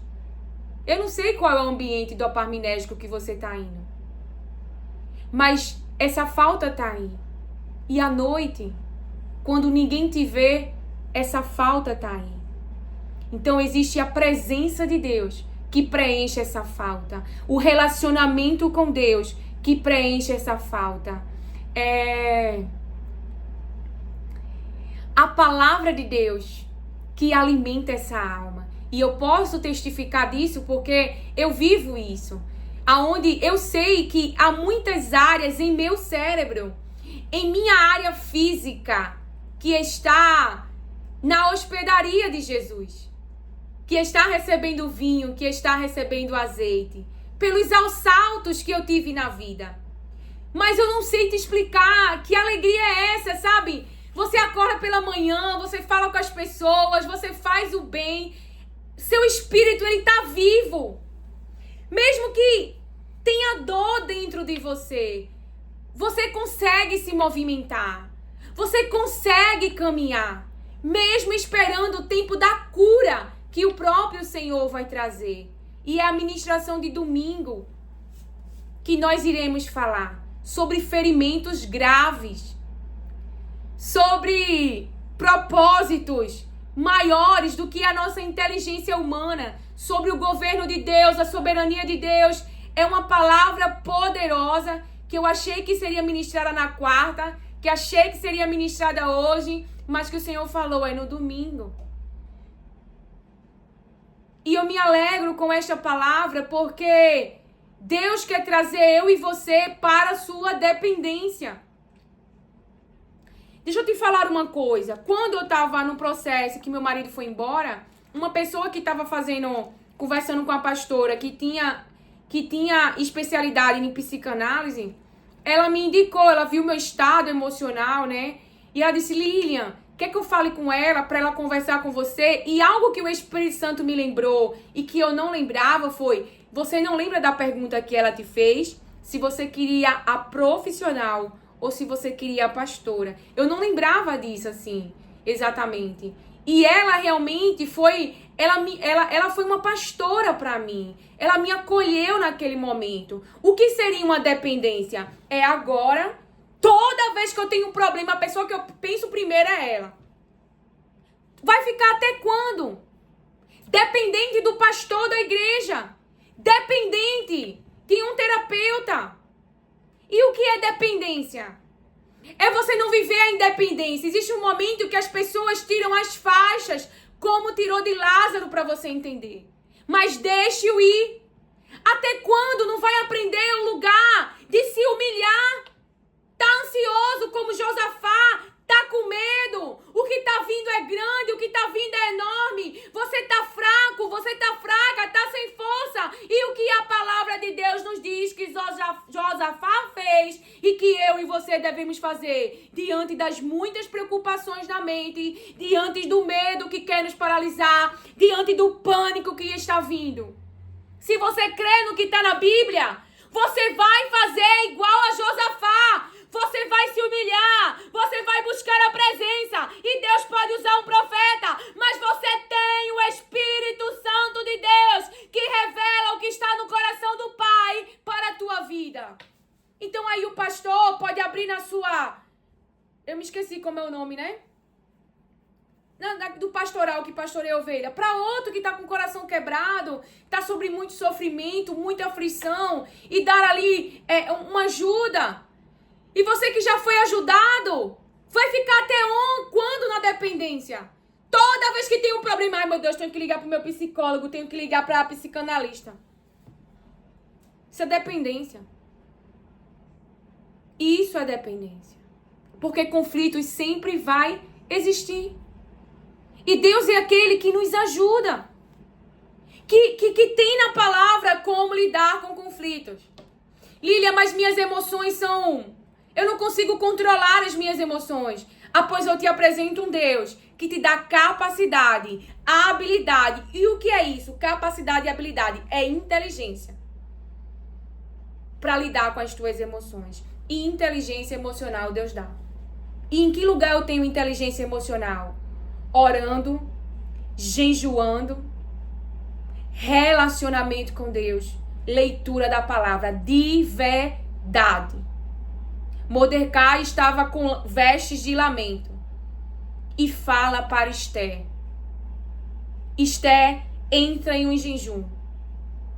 Eu não sei qual é o ambiente dopaminérgico que você está indo. Mas essa falta está aí. E à noite, quando ninguém te vê, essa falta está aí. Então existe a presença de Deus que preenche essa falta. O relacionamento com Deus que preenche essa falta. A palavra de Deus que alimenta essa alma. E eu posso testificar disso porque eu vivo isso. Aonde eu sei que há muitas áreas em meu cérebro, em minha área física, que está na hospedaria de Jesus, que está recebendo vinho, que está recebendo azeite, pelos assaltos que eu tive na vida. Mas eu não sei te explicar que alegria é essa, sabe? Você acorda pela manhã, você fala com as pessoas, você faz o bem, seu espírito, ele está vivo. Mesmo que tenha dor dentro de você, você consegue se movimentar, você consegue caminhar, mesmo esperando o tempo da cura que o próprio Senhor vai trazer. E é a ministração de domingo que nós iremos falar sobre ferimentos graves, sobre propósitos maiores do que a nossa inteligência humana, sobre o governo de Deus, a soberania de Deus. É uma palavra poderosa que eu achei que seria ministrada na quarta, que achei que seria ministrada hoje, mas que o Senhor falou é no domingo. E eu me alegro com esta palavra porque Deus quer trazer eu e você para a sua dependência. Deixa eu te falar uma coisa. Quando eu estava no processo que meu marido foi embora, uma pessoa que estava conversando com a pastora que tinha especialidade em psicanálise, ela me indicou, ela viu meu estado emocional, né? E ela disse, Lilian, quer que eu fale com ela para ela conversar com você? E algo que o Espírito Santo me lembrou e que eu não lembrava foi, você não lembra da pergunta que ela te fez? Se você queria a profissional ou se você queria a pastora. Eu não lembrava disso assim, exatamente. E ela realmente foi, ela foi uma pastora para mim. Ela me acolheu naquele momento. O que seria uma dependência? É agora, toda vez que eu tenho um problema, a pessoa que eu penso primeiro é ela. Vai ficar até quando? Dependente do pastor da igreja. Dependente de um terapeuta. E o que é dependência? É você não viver a independência. Existe um momento que as pessoas tiram as faixas, como tirou de Lázaro, para você entender. Mas deixe-o ir. Até quando não vai aprender o lugar de se humilhar? Tá ansioso como Josafá? Tá com medo? O que tá vindo é grande, o que tá vindo é enorme. Você tá fraco, você tá fraca, tá sem força. E o que a palavra de Deus nos diz? Que Josafá eu e você devemos fazer diante das muitas preocupações da mente, diante do medo que quer nos paralisar, diante do pânico que está vindo. Se você crê no que está na Bíblia, você vai fazer igual a Josafá. Você vai se humilhar, você vai buscar a presença. E Deus pode usar um profeta, mas você tem o Espírito Santo de Deus que revela o que está no coração do Pai para a tua vida. Então aí o pastor pode abrir na sua... Eu me esqueci como é o nome, né? Do pastoral que pastoreia a ovelha. Para outro que está com o coração quebrado, está sobre muito sofrimento, muita aflição. E dar ali uma ajuda. E você que já foi ajudado, vai ficar até quando na dependência? Toda vez que tem um problema, ai meu Deus, tenho que ligar para o meu psicólogo, tenho que ligar para a psicanalista. Isso é dependência. Isso é dependência. Porque conflitos sempre vai existir. E Deus é aquele que nos ajuda. Que tem na palavra como lidar com conflitos. Lília, mas minhas emoções são... Eu não consigo controlar as minhas emoções. Pois eu te apresento um Deus que te dá capacidade, habilidade. E o que é isso? Capacidade e habilidade é inteligência para lidar com as tuas emoções. E inteligência emocional Deus dá. E em que lugar eu tenho inteligência emocional? Orando, jejuando, relacionamento com Deus, leitura da palavra de verdade. Mordecai estava com vestes de lamento e fala para Esther. Esther entra em um jejum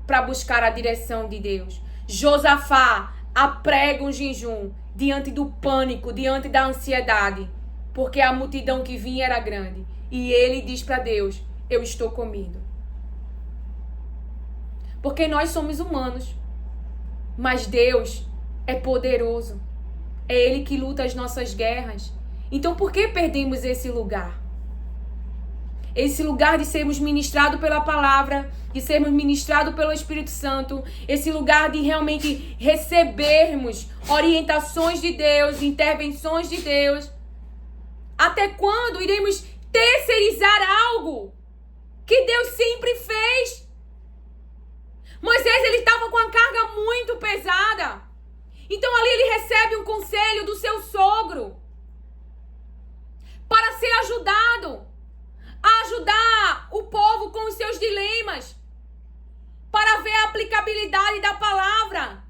para buscar a direção de Deus. Josafá aprega um jejum diante do pânico, diante da ansiedade, porque a multidão que vinha era grande. E ele diz para Deus, eu estou comigo. Porque nós somos humanos, mas Deus é poderoso. É Ele que luta as nossas guerras. Então por que perdemos esse lugar? Esse lugar de sermos ministrados pela palavra, de sermos ministrados pelo Espírito Santo, esse lugar de realmente recebermos orientações de Deus, intervenções de Deus. Até quando iremos terceirizar algo que Deus sempre fez? Moisés, ele estava com a carga muito pesada. Então ali ele recebe um conselho do seu sogro para ser ajudado a ajudar o povo com os seus dilemas, para ver a aplicabilidade da palavra.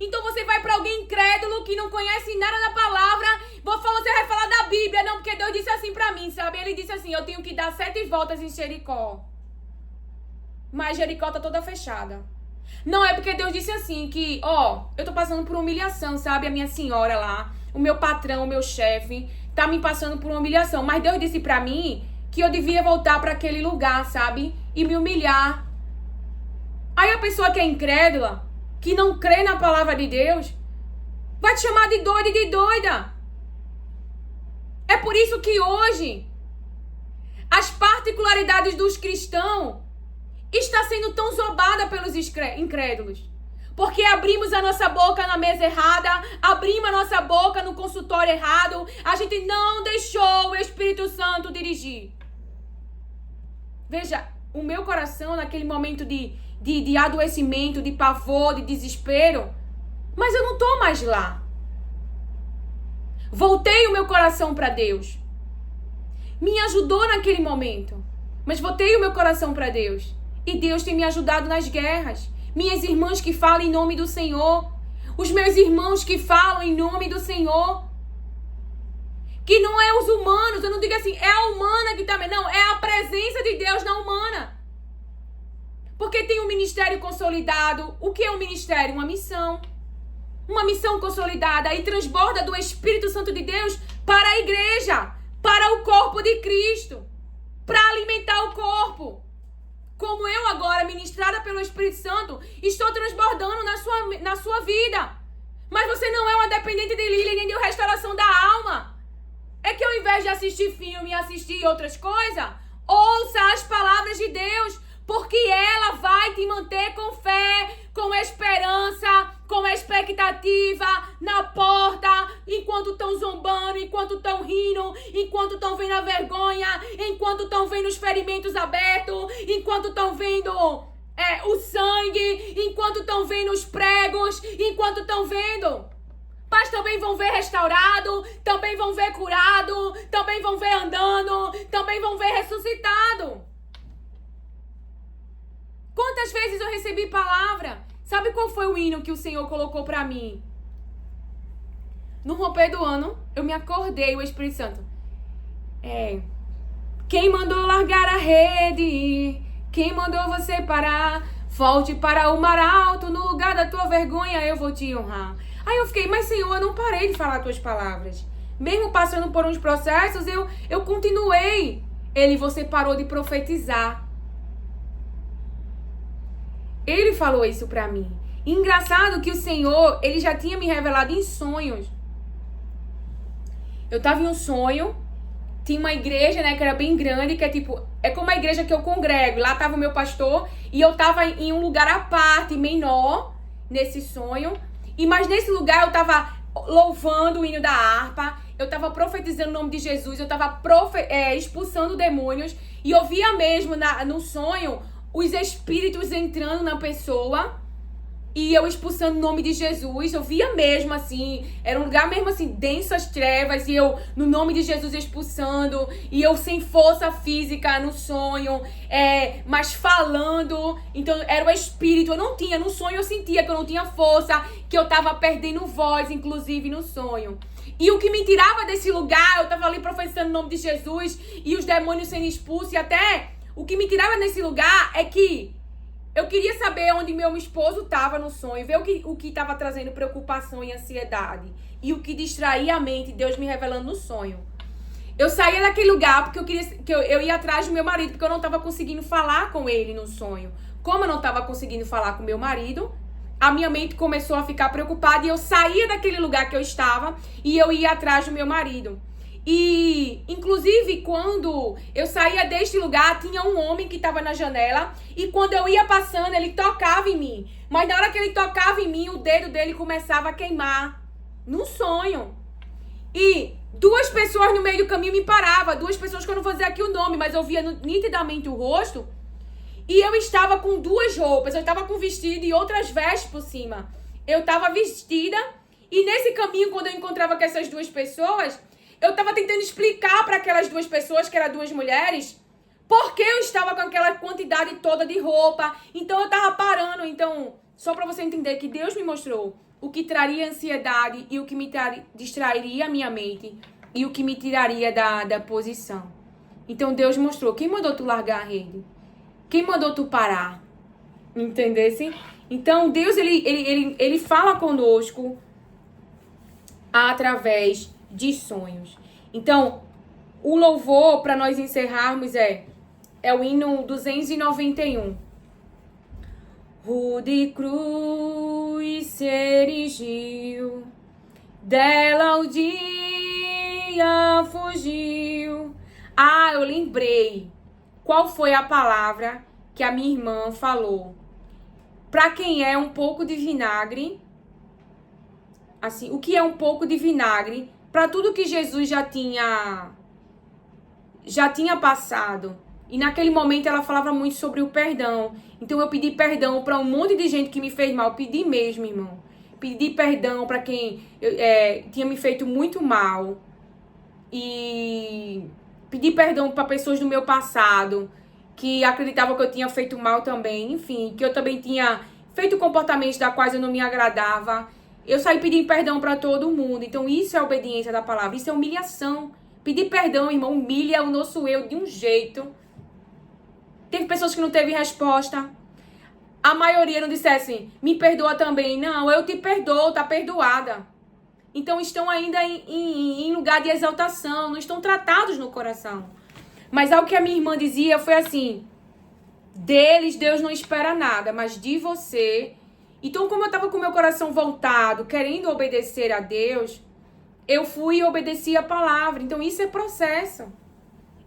Então você vai para alguém incrédulo que não conhece nada da palavra, você vai falar da Bíblia, não, porque Deus disse assim para mim, sabe? Ele disse assim, eu tenho que dar 7 voltas em Jericó. Mas Jericó tá toda fechada. Não, é porque Deus disse assim que, eu tô passando por humilhação, sabe? A minha senhora lá, o meu patrão, o meu chefe, tá me passando por uma humilhação. Mas Deus disse pra mim que eu devia voltar pra aquele lugar, sabe? E me humilhar. Aí a pessoa que é incrédula, que não crê na palavra de Deus, vai te chamar de doida e de doida. É por isso que hoje, as particularidades dos cristãos está sendo tão zombada pelos incrédulos. Porque abrimos a nossa boca na mesa errada, abrimos a nossa boca no consultório errado, a gente não deixou o Espírito Santo dirigir. Veja, o meu coração naquele momento de adoecimento, de pavor, de desespero, mas eu não tô mais lá. Voltei o meu coração para Deus. Me ajudou naquele momento, mas voltei o meu coração para Deus. E Deus tem me ajudado nas guerras. Minhas irmãs que falam em nome do Senhor. Os meus irmãos que falam em nome do Senhor. Que não é os humanos. Eu não digo assim, é a humana que também. Não, é a presença de Deus na humana. Porque tem um ministério consolidado. O que é um ministério? Uma missão. Uma missão consolidada. E transborda do Espírito Santo de Deus para a igreja. Para o corpo de Cristo. Para alimentar o corpo. Como eu agora, ministrada pelo Espírito Santo, estou transbordando na sua vida. Mas você não é uma dependente de Lília nem de restauração da alma. É que ao invés de assistir filme e assistir outras coisas, ouça as palavras de Deus, porque ela vai te manter com fé, com esperança, com expectativa na porta enquanto estão vendo o sangue, enquanto estão vendo os pregos, enquanto estão vendo. Mas também vão ver restaurado, também vão ver curado, também vão ver andando, também vão ver ressuscitado. Quantas vezes eu recebi palavra? Sabe qual foi o hino que o Senhor colocou pra mim? No romper do ano, eu me acordei, o Espírito Santo. Quem mandou largar a rede? Quem mandou você parar? Volte para o mar alto, no lugar da tua vergonha eu vou te honrar. Aí eu fiquei, mas Senhor, eu não parei de falar tuas palavras. Mesmo passando por uns processos, eu continuei. Você parou de profetizar. Ele falou isso pra mim. Engraçado que o Senhor, ele já tinha me revelado em sonhos. Eu tava em um sonho, tinha uma igreja, né, que era bem grande, que é como a igreja que eu congrego. Lá tava o meu pastor e eu tava em um lugar à parte, menor, nesse sonho. Mas nesse lugar eu tava louvando o hino da harpa, eu tava profetizando o nome de Jesus, eu tava expulsando demônios. E eu via mesmo no sonho os espíritos entrando na pessoa e eu expulsando o nome de Jesus. Eu via mesmo assim, era um lugar mesmo assim, densas trevas, e eu no nome de Jesus expulsando, e eu sem força física no sonho, mas falando. Então era o espírito, eu não tinha, no sonho eu sentia que eu não tinha força, que eu tava perdendo voz, inclusive no sonho. E o que me tirava desse lugar, eu tava ali profetizando o nome de Jesus, e os demônios sendo expulsos, e até o que me tirava desse lugar é que eu queria saber onde meu esposo estava no sonho, ver o que estava trazendo preocupação e ansiedade. E o que distraía a mente, Deus me revelando no sonho. Eu saía daquele lugar porque eu ia atrás do meu marido, porque eu não estava conseguindo falar com ele no sonho. Como eu não estava conseguindo falar com meu marido, a minha mente começou a ficar preocupada e eu saía daquele lugar que eu estava e eu ia atrás do meu marido. E, inclusive, quando eu saía deste lugar, tinha um homem que estava na janela. E quando eu ia passando, ele tocava em mim. Mas na hora que ele tocava em mim, o dedo dele começava a queimar. Num sonho. E 2 pessoas no meio do caminho me paravam. 2 pessoas que eu não vou dizer aqui o nome, mas eu via nitidamente o rosto. E eu estava com 2 roupas. Eu estava com vestido e outras vestes por cima. Eu estava vestida. E nesse caminho, quando eu encontrava com essas 2 pessoas, eu estava tentando explicar para aquelas 2 pessoas, que eram 2 mulheres, por que eu estava com aquela quantidade toda de roupa. Então eu estava parando. Então, só para você entender que Deus me mostrou o que traria ansiedade e o que me distrairia a minha mente e o que me tiraria da posição. Então Deus mostrou. Quem mandou tu largar a rede? Quem mandou tu parar? Entendesse? Então Deus, ele fala conosco através de sonhos. Então, o louvor, para nós encerrarmos, é o hino 291. Rude cruz se erigiu, dela o dia fugiu. Ah, eu lembrei. Qual foi a palavra que a minha irmã falou? Para quem é um pouco de vinagre, assim, o que é um pouco de vinagre? Para tudo que Jesus já tinha passado. E naquele momento ela falava muito sobre o perdão. Então eu pedi perdão para um monte de gente que me fez mal. Pedi mesmo, irmão. Pedi perdão para quem tinha me feito muito mal. E pedi perdão para pessoas do meu passado que acreditavam que eu tinha feito mal também. Enfim, que eu também tinha feito comportamentos da quais eu não me agradava. Eu saí pedindo perdão para todo mundo. Então isso é obediência da palavra. Isso é humilhação. Pedir perdão, irmão, humilha o nosso eu de um jeito. Teve pessoas que não teve resposta. A maioria não disse assim, me perdoa também. Não, eu te perdoo, tá perdoada. Então estão ainda em lugar de exaltação. Não estão tratados no coração. Mas algo que a minha irmã dizia foi assim, deles Deus não espera nada, mas de você. Então, como eu estava com meu coração voltado, querendo obedecer a Deus, eu fui e obedeci a palavra. Então, isso é processo.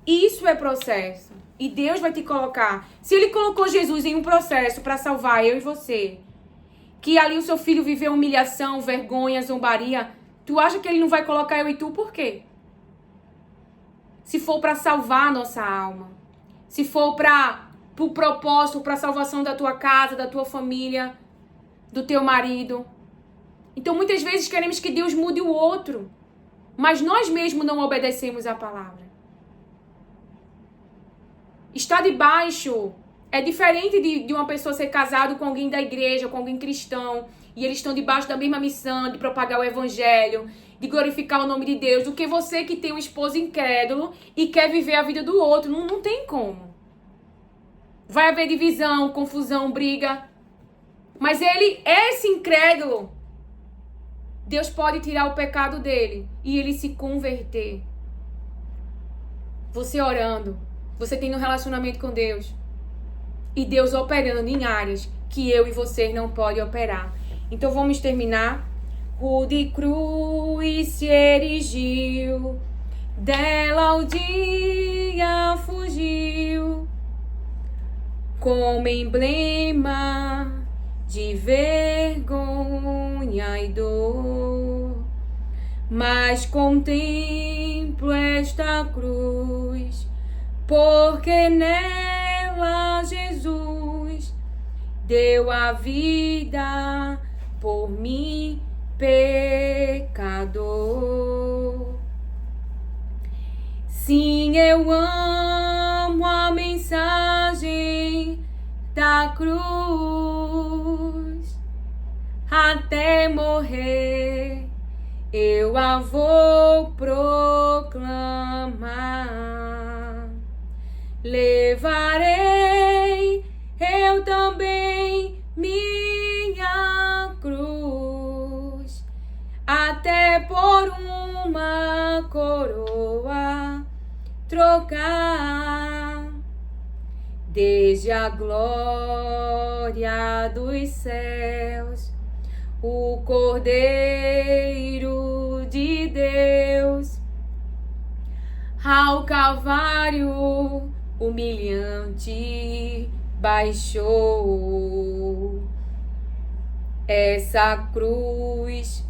Isso é processo. E Deus vai te colocar. Se Ele colocou Jesus em um processo para salvar eu e você, que ali o seu filho viveu humilhação, vergonha, zombaria, tu acha que Ele não vai colocar eu e tu por quê? Se for para salvar a nossa alma. Se for para pro propósito, pra salvação da tua casa, da tua família, do teu marido. Então, muitas vezes queremos que Deus mude o outro, mas nós mesmos não obedecemos a palavra. Estar debaixo é diferente de uma pessoa ser casado com alguém da igreja, com alguém cristão, e eles estão debaixo da mesma missão de propagar o evangelho, de glorificar o nome de Deus, do que você que tem um esposo incrédulo e quer viver a vida do outro. Não tem como. Vai haver divisão, confusão, briga. Mas esse incrédulo, Deus pode tirar o pecado dele e ele se converter. Você orando, você tendo um relacionamento com Deus e Deus operando em áreas que eu e você não podem operar. Então vamos terminar. Rude cruz se erigiu, dela o dia fugiu, como emblema de vergonha e dor. Mas contemplo esta cruz, porque nela Jesus deu a vida por mim, pecador. Sim, eu amo a mensagem da cruz, até morrer eu a vou proclamar. Levarei eu também minha cruz, até por uma coroa trocar. Desde a glória dos céus, o Cordeiro de Deus, ao Calvário humilhante baixou. Essa cruz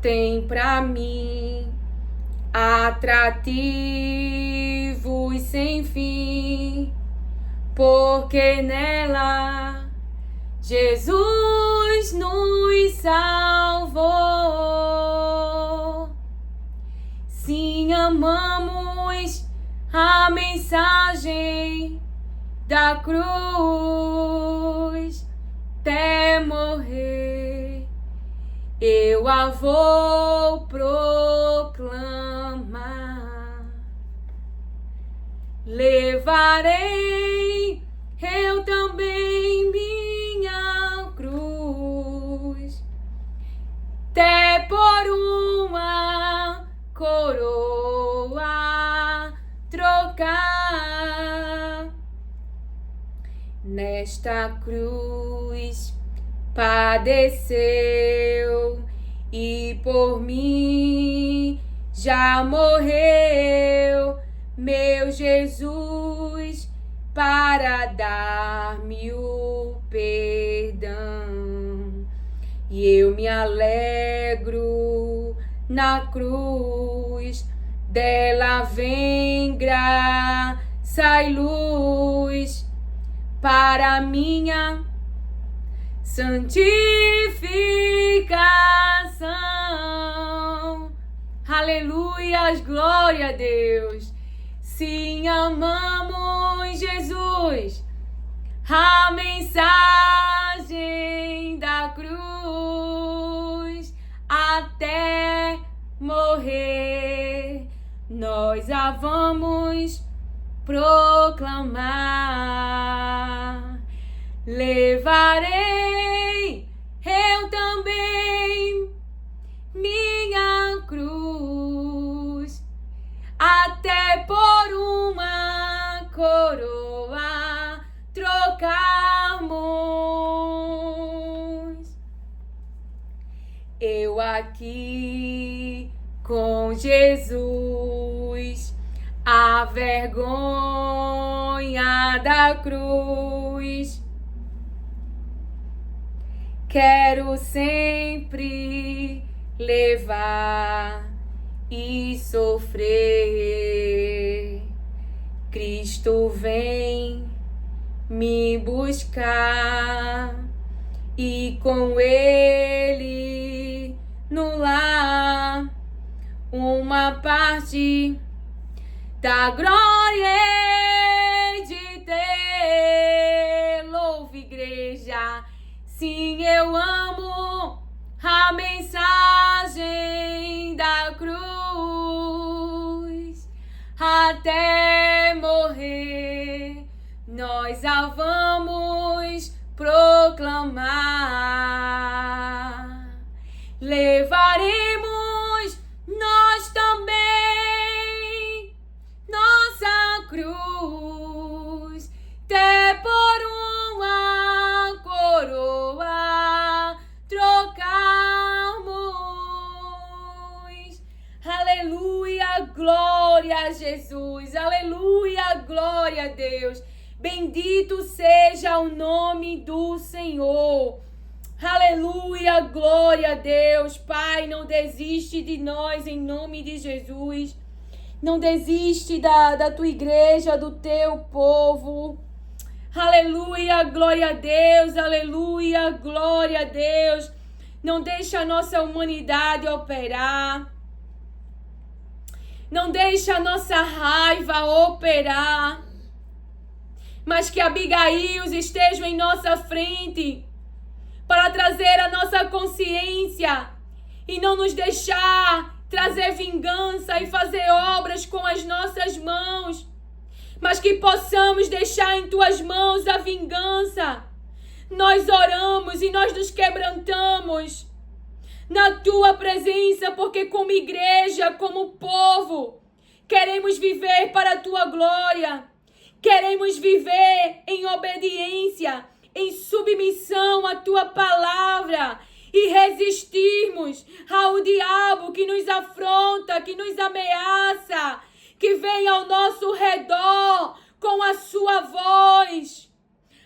tem pra mim atrativos sem fim, porque nela Jesus nos salvou. Sim, amamos a mensagem da cruz, até morrer eu a vou proclamar. Levarei eu também minha cruz, até por uma coroa trocar. Nesta cruz padeceu e por mim já morreu meu Jesus, para dar-me o perdão. E eu me alegro na cruz, dela vem graça e luz para minha santificação. Aleluias, glória a Deus. Sim, amamos Jesus, a mensagem da cruz, até morrer nós a vamos proclamar. Levarei eu também minha cruz, até por uma coroa trocarmos. Eu aqui com Jesus, a vergonha da cruz, quero sempre levar e sofrer. Cristo vem me buscar, e com Ele no lar uma parte da glória de ter. Louve, igreja, sim, eu amo a mensagem da cruz. Até morrer, nós a vamos proclamar. Levaremos nós também nossa cruz, até por uma coroa trocarmos. Aleluia, glória a Jesus. Aleluia, glória a Deus. Bendito seja o nome do Senhor. Aleluia, glória a Deus. Pai, não desiste de nós em nome de Jesus. Não desiste da tua igreja, do teu povo. Aleluia, glória a Deus. Aleluia, glória a Deus. Não deixa a nossa humanidade operar. Não deixa a nossa raiva operar. Mas que Abigails estejam em nossa frente para trazer a nossa consciência e não nos deixar trazer vingança e fazer obras com as nossas mãos, mas que possamos deixar em tuas mãos a vingança. Nós oramos e nós nos quebrantamos na tua presença, porque como igreja, como povo, queremos viver para a tua glória, queremos viver em obediência, em submissão à tua palavra e resistirmos ao diabo que nos afronta, que nos ameaça, que vem ao nosso redor com a sua voz,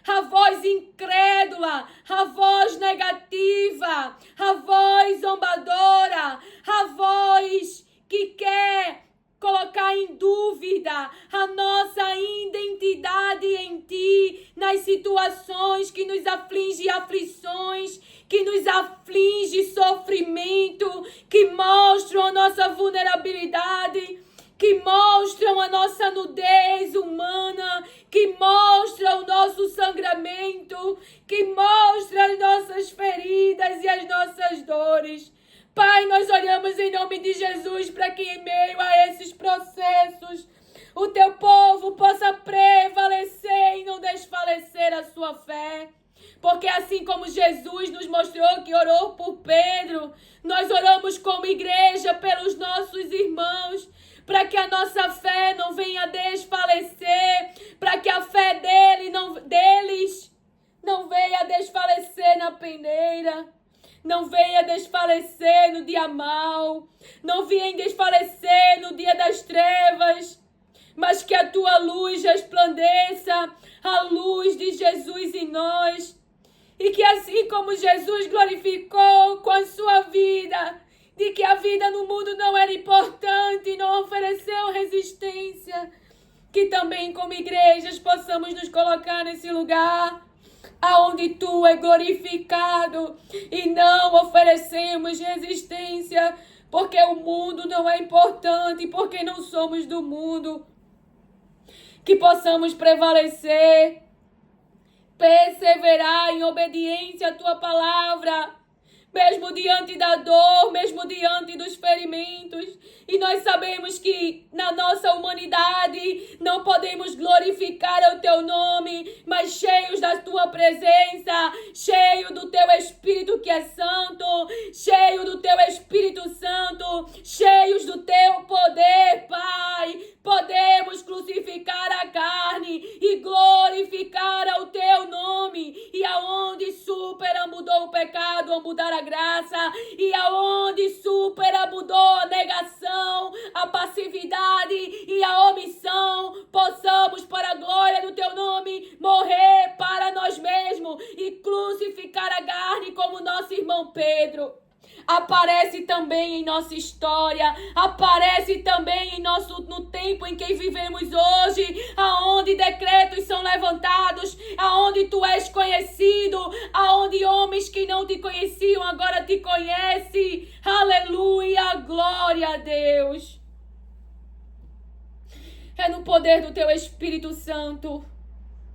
a voz incrédula, a voz negativa, a voz zombadora, a voz que quer colocar em dúvida a nossa identidade em ti, nas situações que nos afligem, aflições, que nos aflige sofrimento, que mostram a nossa vulnerabilidade, que mostram a nossa nudez humana, que mostram o nosso sangramento, que mostram as nossas feridas e as nossas dores. Pai, nós oramos em nome de Jesus para que em meio a esses processos o teu povo possa prevalecer e não desfalecer a sua fé. Porque assim como Jesus nos mostrou que orou por Pedro, nós oramos como igreja pelos nossos irmãos, para que a nossa fé não venha desfalecer, para que a fé deles não venha desfalecer na peneira. Não venha desfalecer no dia mau, não venha desfalecer no dia das trevas, mas que a tua luz resplandeça, a luz de Jesus em nós. E que assim como Jesus glorificou com a sua vida, de que a vida no mundo não era importante e não ofereceu resistência, que também como igrejas possamos nos colocar nesse lugar, aonde tu é glorificado e não oferecemos resistência, porque o mundo não é importante, porque não somos do mundo. Que possamos prevalecer, perseverar em obediência à tua palavra, mesmo diante da dor, mesmo diante dos ferimentos. E nós sabemos que na nossa humanidade não podemos glorificar o teu nome, mas cheios da tua presença, cheio do teu Espírito que é santo, cheio do teu Espírito Santo, cheios do teu poder, Pai, podemos crucificar a carne e glorificar ao teu nome. E aonde superabundou o pecado, abundar a graça, e aonde superabundou a negação, a passividade e a omissão, possamos, para a glória do teu nome, morrer para nós mesmos e crucificar a carne como nosso irmão Pedro. Aparece também em nossa história, aparece também no tempo em que vivemos hoje, aonde decretos são levantados, aonde tu és conhecido, aonde homens que não te conheciam agora te conhecem. Aleluia, glória a Deus. É no poder do teu Espírito Santo.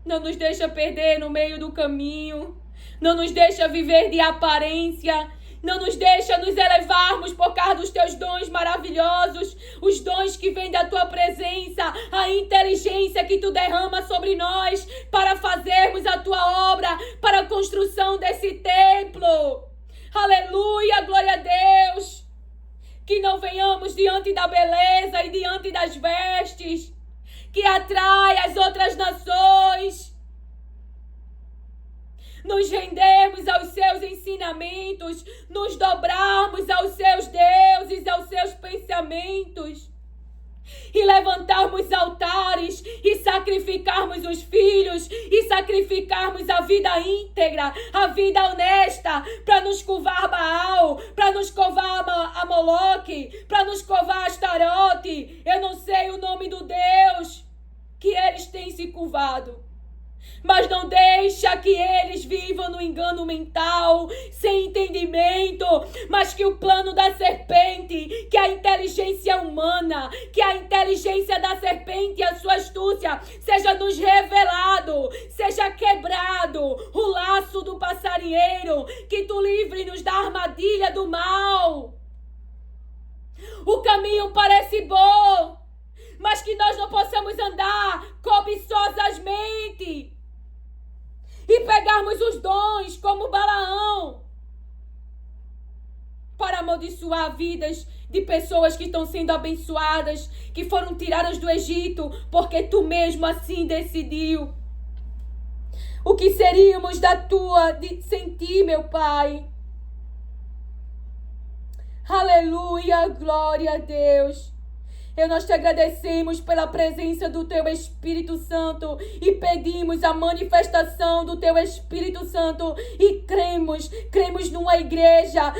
Não nos deixa perder no meio do caminho. Não nos deixa viver de aparência. Não nos deixa nos elevarmos por causa dos teus dons maravilhosos. Os dons que vêm da tua presença. A inteligência que tu derrama sobre nós para fazermos a tua obra, para a construção desse templo. Aleluia, glória a Deus. Que não venhamos diante da beleza e diante das vestes que atrai as outras nações. Nos rendermos aos seus ensinamentos, nos dobrarmos aos seus deuses, aos seus pensamentos. E levantarmos altares, e sacrificarmos os filhos, e sacrificarmos a vida íntegra, a vida honesta, para nos curvar Baal, para nos curvar a Moloque, para nos curvar Astarote. Eu não sei o nome do Deus que eles têm se curvado. Mas não deixa que eles vivam no engano mental, sem entendimento, mas que o plano da serpente, que a inteligência humana, que a inteligência da serpente e a sua astúcia seja nos revelado, seja quebrado o laço do passarinheiro, que tu livre-nos da armadilha do mal. O caminho parece bom, mas que nós não possamos andar cobiçosamente e pegarmos os dons como Balaão para amaldiçoar vidas de pessoas que estão sendo abençoadas, que foram tiradas do Egito, porque tu mesmo assim decidiu. O que seríamos sem ti, meu Pai? Aleluia, glória a Deus. Nós te agradecemos pela presença do teu Espírito Santo e pedimos a manifestação do teu Espírito Santo e cremos numa igreja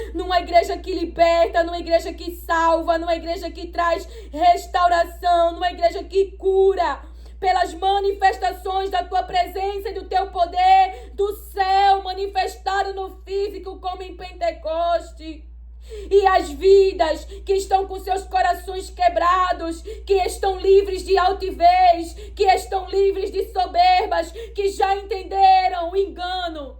que liberta, numa igreja que salva, numa igreja que traz restauração, numa igreja que cura, pelas manifestações da tua presença e do teu poder do céu manifestado no físico como em Pentecoste. E as vidas que estão com seus corações quebrados, que estão livres de altivez, que estão livres de soberbas, que já entenderam o engano,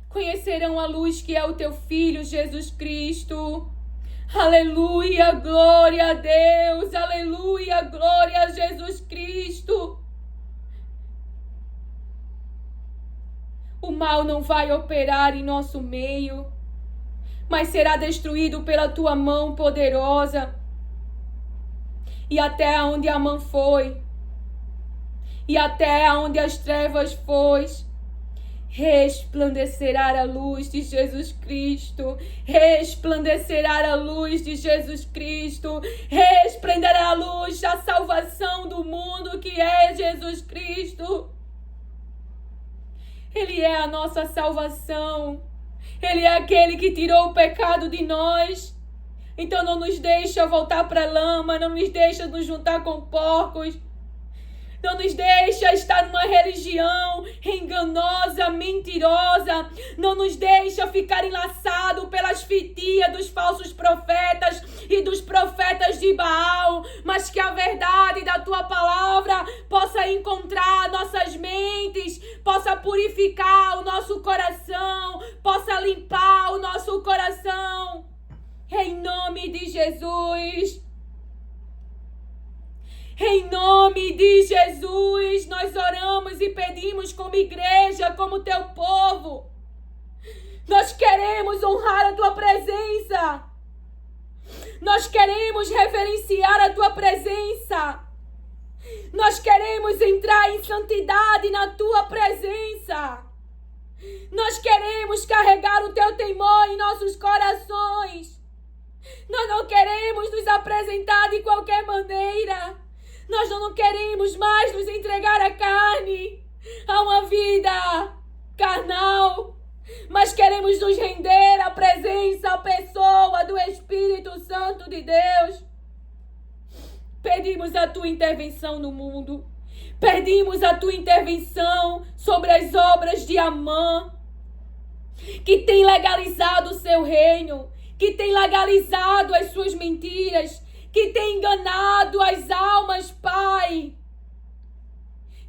conhecerão a luz que é o teu Filho Jesus Cristo. Aleluia, glória a Deus, aleluia, glória a Jesus Cristo. O mal não vai operar em nosso meio, mas será destruído pela tua mão poderosa. E até onde a mão foi, e até onde as trevas foi, resplandecerá a luz de Jesus Cristo, resplandecerá a luz de Jesus Cristo, resplenderá a luz da salvação do mundo que é Jesus Cristo. Ele é a nossa salvação. Ele é aquele que tirou o pecado de nós. Então não nos deixa voltar para a lama, não nos deixa nos juntar com porcos. Não nos deixa estar numa religião enganosa, mentirosa. Não nos deixa ficar enlaçado pelas fitias dos falsos profetas e dos profetas de Baal. Mas que a verdade da tua palavra possa encontrar nossas mentes, possa purificar o nosso coração, possa limpar o nosso coração. Em nome de Jesus. Em nome de Jesus, nós oramos e pedimos como igreja, como teu povo. Nós queremos honrar a tua presença. Nós queremos reverenciar a tua presença. Nós queremos entrar em santidade na tua presença. Nós queremos carregar o teu temor em nossos corações. Nós não queremos nos apresentar de qualquer maneira. Nós não queremos mais nos entregar à carne, a uma vida carnal, mas queremos nos render à presença, à pessoa do Espírito Santo de Deus. Pedimos a tua intervenção no mundo. Pedimos a tua intervenção sobre as obras de Amã, que tem legalizado o seu reino, que tem legalizado as suas mentiras, que tem enganado as almas, Pai.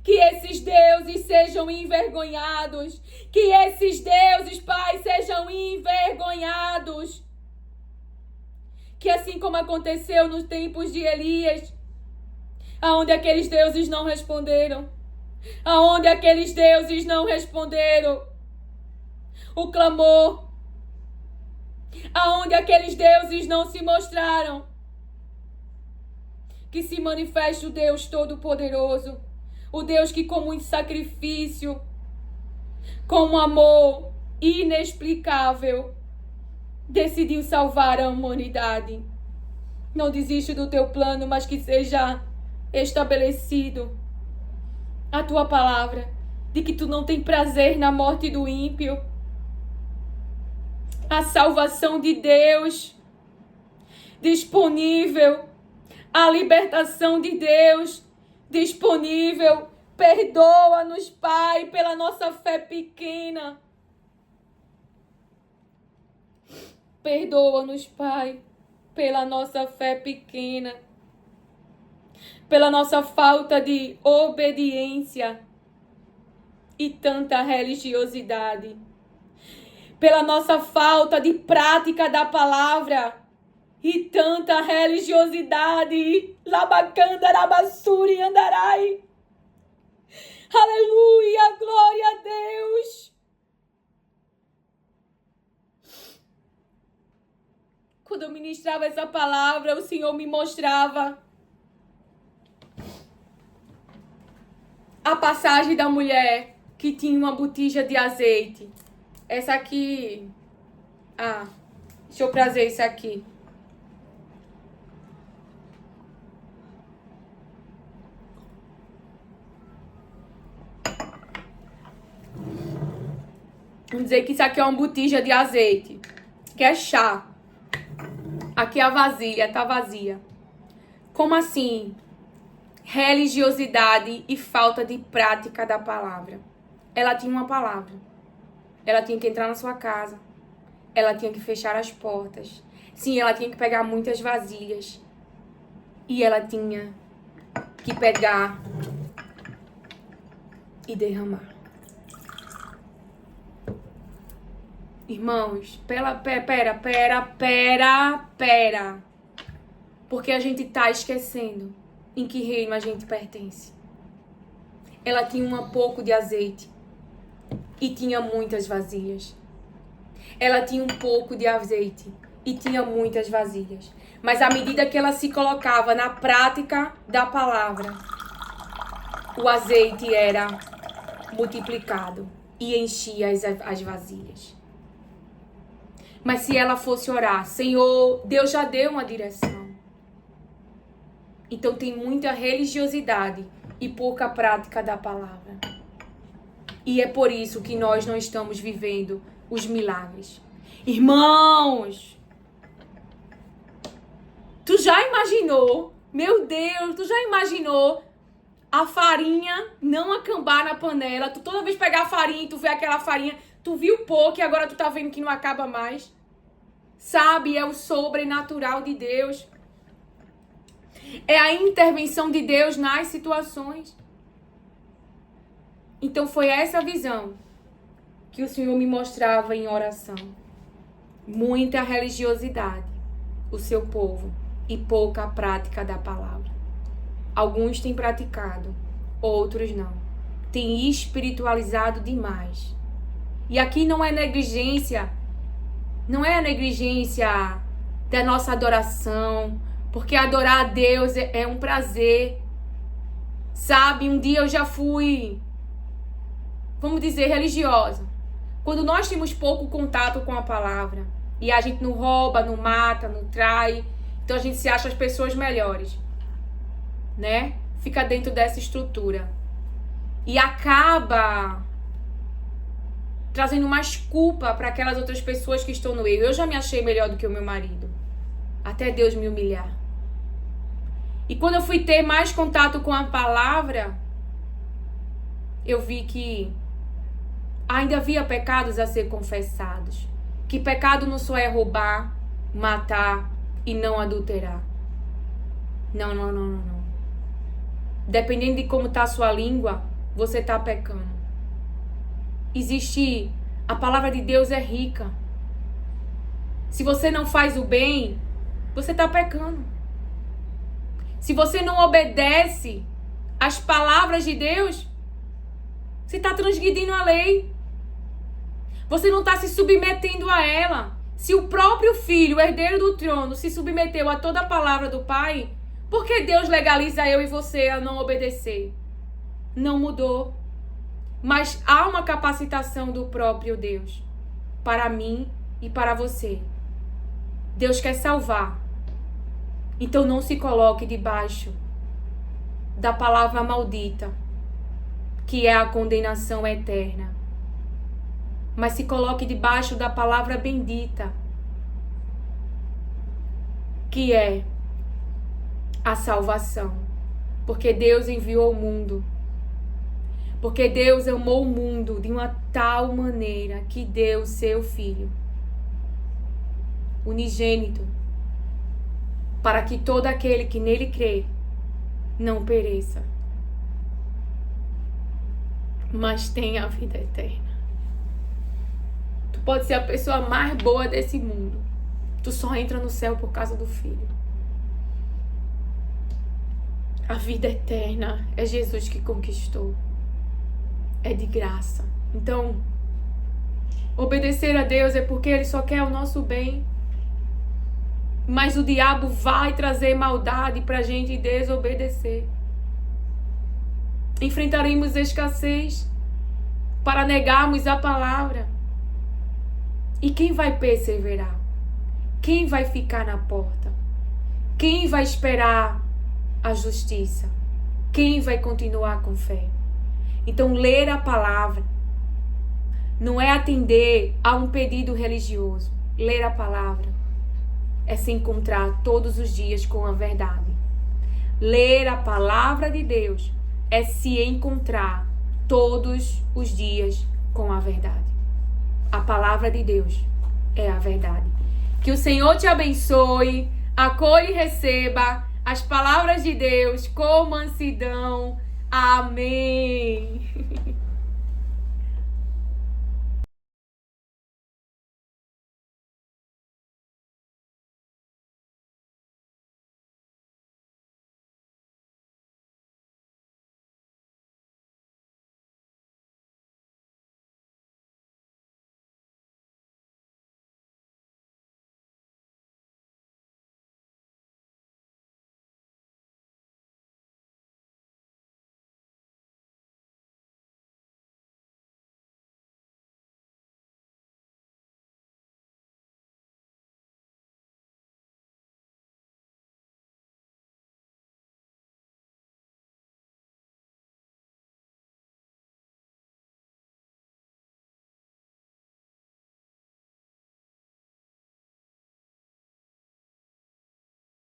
Que esses deuses sejam envergonhados. Que esses deuses, Pai, sejam envergonhados. Que assim como aconteceu nos tempos de Elias, aonde aqueles deuses não responderam, aonde aqueles deuses não responderam o clamor, aonde aqueles deuses não se mostraram, que se manifeste o Deus Todo-Poderoso, o Deus que com muito sacrifício, com um amor inexplicável, decidiu salvar a humanidade. Não desiste do teu plano, mas que seja estabelecido a tua palavra, de que tu não tem prazer na morte do ímpio. A salvação de Deus disponível, a libertação de Deus disponível. Perdoa-nos, Pai, pela nossa fé pequena. Perdoa-nos, Pai, pela nossa fé pequena, pela nossa falta de obediência e tanta religiosidade, pela nossa falta de prática da palavra e tanta religiosidade. Labacanda, rabassuri, andarai. Aleluia, glória a Deus. Quando eu ministrava essa palavra, o Senhor me mostrava a passagem da mulher que tinha uma botija de azeite. Essa aqui... deixa eu trazer isso aqui. Vamos dizer que isso aqui é uma botija de azeite, que é chá. Aqui a vasilha, tá vazia. Como assim? Religiosidade e falta de prática da palavra. Ela tinha uma palavra. Ela tinha que entrar na sua casa. Ela tinha que fechar as portas. Sim, ela tinha que pegar muitas vasilhas. E ela tinha que pegar e derramar. Irmãos, pera. Porque a gente tá esquecendo em que reino a gente pertence. Ela tinha um pouco de azeite e tinha muitas vasilhas. Ela tinha um pouco de azeite e tinha muitas vasilhas. Mas à medida que ela se colocava na prática da palavra, o azeite era multiplicado e enchia as vasilhas. Mas se ela fosse orar, Senhor, Deus já deu uma direção. Então tem muita religiosidade e pouca prática da palavra. E é por isso que nós não estamos vivendo os milagres. Irmãos, tu já imaginou, meu Deus, tu já imaginou a farinha não acambar na panela? Tu toda vez pegar a farinha e tu vê aquela farinha, tu viu pouco e agora tu tá vendo que não acaba mais. Sabe, é o sobrenatural de Deus. É a intervenção de Deus nas situações. Então foi essa visão que o Senhor me mostrava em oração. Muita religiosidade, o seu povo, e pouca prática da palavra. Alguns têm praticado, outros não. Têm espiritualizado demais. E aqui não é negligência, não é a negligência da nossa adoração, porque adorar a Deus é um prazer. Sabe, um dia eu já fui, vamos dizer, religiosa. Quando nós temos pouco contato com a palavra, e a gente não rouba, não mata, não trai, então a gente se acha as pessoas melhores, né? Fica dentro dessa estrutura. E acaba trazendo mais culpa para aquelas outras pessoas que estão no erro. Eu já me achei melhor do que o meu marido, até Deus me humilhar. E quando eu fui ter mais contato com a palavra, eu vi que ainda havia pecados a ser confessados. Que pecado não só é roubar, matar e não adulterar. Não. Dependendo de como está a sua língua, você está pecando. A palavra de Deus é rica. Se você não faz o bem, você está pecando. Se você não obedece às palavras de Deus, você está transgredindo a lei. Você não está se submetendo a ela. Se o próprio filho, o herdeiro do trono, se submeteu a toda a palavra do Pai, por que Deus legaliza eu e você a não obedecer? Não mudou. Mas há uma capacitação do próprio Deus para mim e para você. Deus quer salvar. Então não se coloque debaixo da palavra maldita, que é a condenação eterna. Mas se coloque debaixo da palavra bendita, que é a salvação. Porque Deus enviou o mundo. Porque Deus amou o mundo de uma tal maneira que deu seu Filho unigênito, para que todo aquele que nele crê não pereça, mas tenha a vida eterna. Tu pode ser a pessoa mais boa desse mundo, tu só entra no céu por causa do Filho. A vida eterna é Jesus que conquistou. É de graça. Então, obedecer a Deus é porque Ele só quer o nosso bem. Mas o diabo vai trazer maldade pra gente desobedecer. Enfrentaremos escassez para negarmos a palavra. E quem vai perseverar? Quem vai ficar na porta? Quem vai esperar a justiça? Quem vai continuar com fé? Então, ler a palavra não é atender a um pedido religioso. Ler a palavra é se encontrar todos os dias com a verdade. Ler a palavra de Deus é se encontrar todos os dias com a verdade. A palavra de Deus é a verdade. Que o Senhor te abençoe, acolha e receba as palavras de Deus com mansidão. Amém.